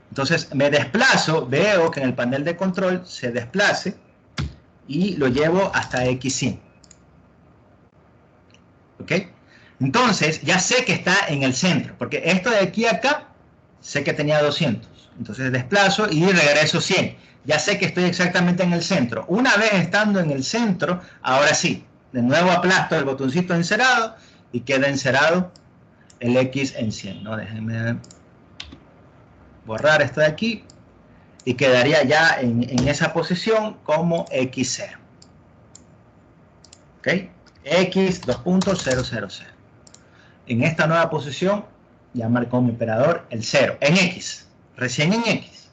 Entonces me desplazo, veo que en el panel de control se desplace y lo llevo hasta X100. ¿Ok? Entonces ya sé que está en el centro, porque esto de aquí a acá, sé que tenía 200. Entonces desplazo y regreso 100. Ya sé que estoy exactamente en el centro. Una vez estando en el centro, ahora sí, de nuevo aplasto el botoncito encerado y queda encerado el X en 100. ¿No? Déjenme borrar esto de aquí y quedaría ya en esa posición como X0. ¿Ok? X 2.000. En esta nueva posición ya marcó mi operador el 0 en X, recién en X.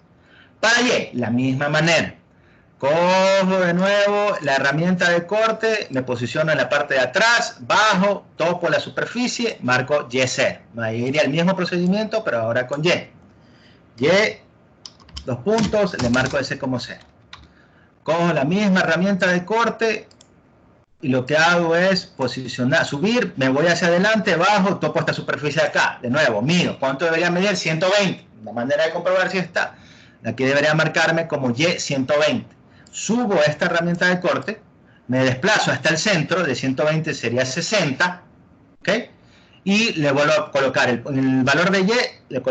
Para Y, la misma manera. Cojo de nuevo la herramienta de corte, me posiciono en la parte de atrás, bajo, topo la superficie, marco Y0. Ahí iría el mismo procedimiento, pero ahora con Y. Y, 2 puntos, le marco ese como 0. Cojo la misma herramienta de corte y lo que hago es posicionar, subir, me voy hacia adelante, bajo, topo esta superficie de acá. De nuevo, mido. ¿Cuánto debería medir? 120. Una manera de comprobar si está. Aquí debería marcarme como Y120. Subo esta herramienta de corte, me desplazo hasta el centro, de 120 sería 60, ¿ok? Y le vuelvo a colocar el valor de Y, le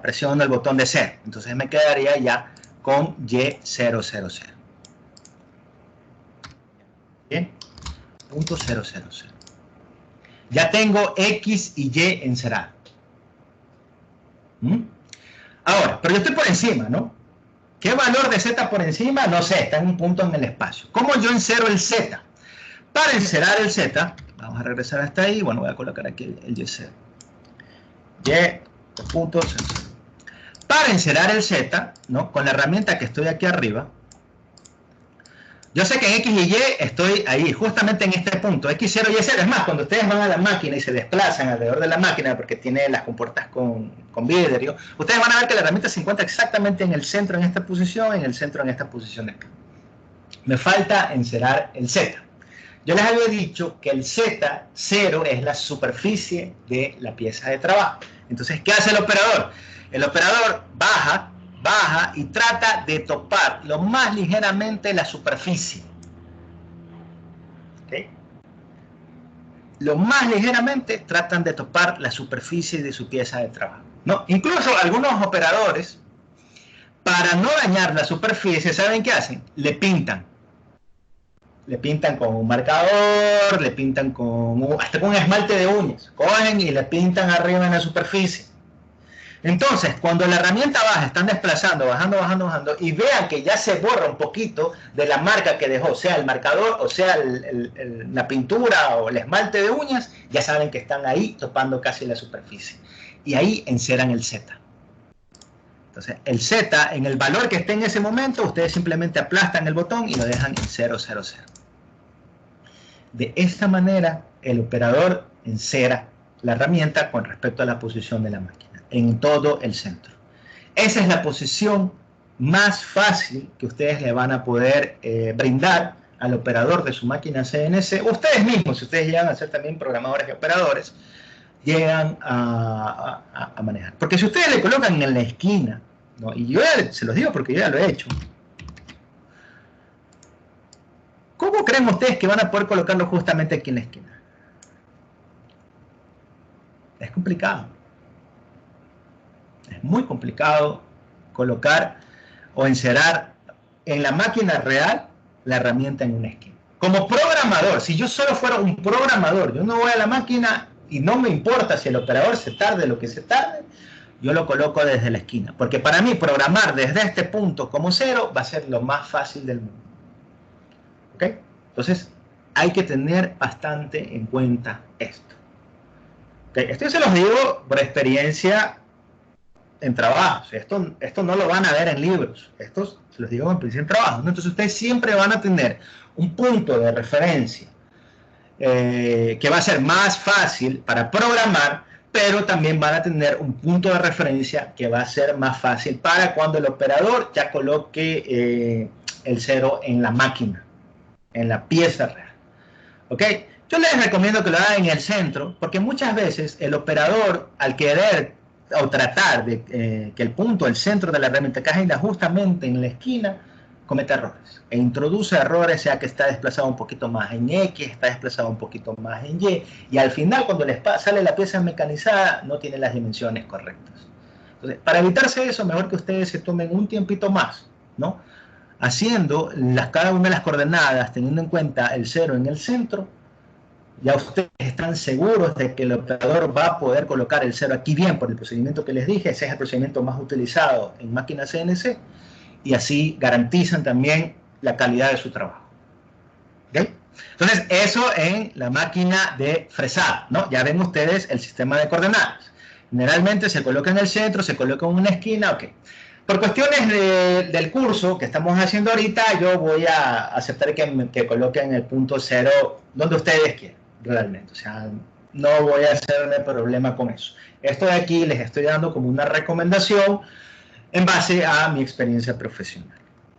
presiono el botón de 0. Entonces me quedaría ya con Y000. Bien, punto 000. Ya tengo X y Y encerado. Ahora, pero yo estoy por encima, ¿no? ¿Qué valor de Z por encima? No sé, está en un punto en el espacio. ¿Cómo yo encero el Z? Para encerar el Z, vamos a regresar hasta ahí. Bueno, voy a colocar aquí el Y0. Y.0. Para encerar el Z, ¿no? Con la herramienta que estoy aquí arriba, yo sé que en X y Y estoy ahí, justamente en este punto, X0 y Y0. Es más, cuando ustedes van a la máquina y se desplazan alrededor de la máquina, porque tiene las compuertas con vidrio, ustedes van a ver que la herramienta se encuentra exactamente en el centro en esta posición, en el centro en esta posición de acá. Me falta encerar el Z. Yo les había dicho que el Z0 es la superficie de la pieza de trabajo. Entonces, ¿qué hace el operador? El operador baja y trata de topar lo más ligeramente la superficie. ¿Okay? lo más ligeramente tratan de topar la superficie de su pieza de trabajo, ¿no? Incluso algunos operadores, para no dañar la superficie, ¿saben qué hacen? Le pintan con un marcador, le pintan hasta con un esmalte de uñas, cogen y le pintan arriba en la superficie. Entonces, cuando la herramienta baja, están desplazando, bajando, y vean que ya se borra un poquito de la marca que dejó, sea el marcador, o sea la pintura o el esmalte de uñas, ya saben que están ahí topando casi la superficie. Y ahí enceran el Z. Entonces, el Z, en el valor que esté en ese momento, ustedes simplemente aplastan el botón y lo dejan en 000. De esta manera, el operador encera la herramienta con respecto a la posición de la máquina, en todo el centro. Esa es la posición más fácil que ustedes le van a poder brindar al operador de su máquina CNC. Ustedes mismos, si ustedes llegan a ser también programadores y operadores, llegan a manejar. Porque si ustedes le colocan en la esquina, ¿no? Y yo ya se los digo porque yo ya lo he hecho, ¿cómo creen ustedes que van a poder colocarlo justamente aquí en la esquina? Es complicado. Es muy complicado colocar o encerar en la máquina real la herramienta en una esquina. Como programador, si yo solo fuera un programador, yo no voy a la máquina y no me importa si el operador se tarde lo que se tarde, yo lo coloco desde la esquina. Porque para mí programar desde este punto como 0 va a ser lo más fácil del mundo. ¿Ok? Entonces hay que tener bastante en cuenta esto. ¿Okay? Esto se los digo por experiencia en trabajos. Esto no lo van a ver en libros. Esto se los digo en experiencia en trabajos. ¿No? Entonces ustedes siempre van a tener un punto de referencia que va a ser más fácil para programar, pero también van a tener un punto de referencia que va a ser más fácil para cuando el operador ya coloque el 0 en la máquina, en la pieza real. ¿Ok? Yo les recomiendo que lo hagan en el centro, porque muchas veces el operador, al querer o tratar de que el punto, el centro de la herramienta caiga justamente en la esquina, comete errores. E introduce errores, sea que está desplazado un poquito más en X, está desplazado un poquito más en Y, y al final cuando les sale la pieza mecanizada, no tiene las dimensiones correctas. Entonces, para evitarse eso, mejor que ustedes se tomen un tiempito más, ¿no? Haciendo cada una de las coordenadas, teniendo en cuenta el 0 en el centro, ya ustedes están seguros de que el operador va a poder colocar el 0 aquí bien por el procedimiento que les dije. Ese es el procedimiento más utilizado en máquinas CNC, y así garantizan también la calidad de su trabajo. ¿Okay? Entonces, eso en la máquina de fresado, ¿no? Ya ven ustedes el sistema de coordenadas. Generalmente se coloca en el centro, se coloca en una esquina, ok. Por cuestiones del curso que estamos haciendo ahorita, yo voy a aceptar que coloquen el punto 0 donde ustedes quieran, realmente. O sea, no voy a hacerme problema con eso. Esto de aquí les estoy dando como una recomendación en base a mi experiencia profesional.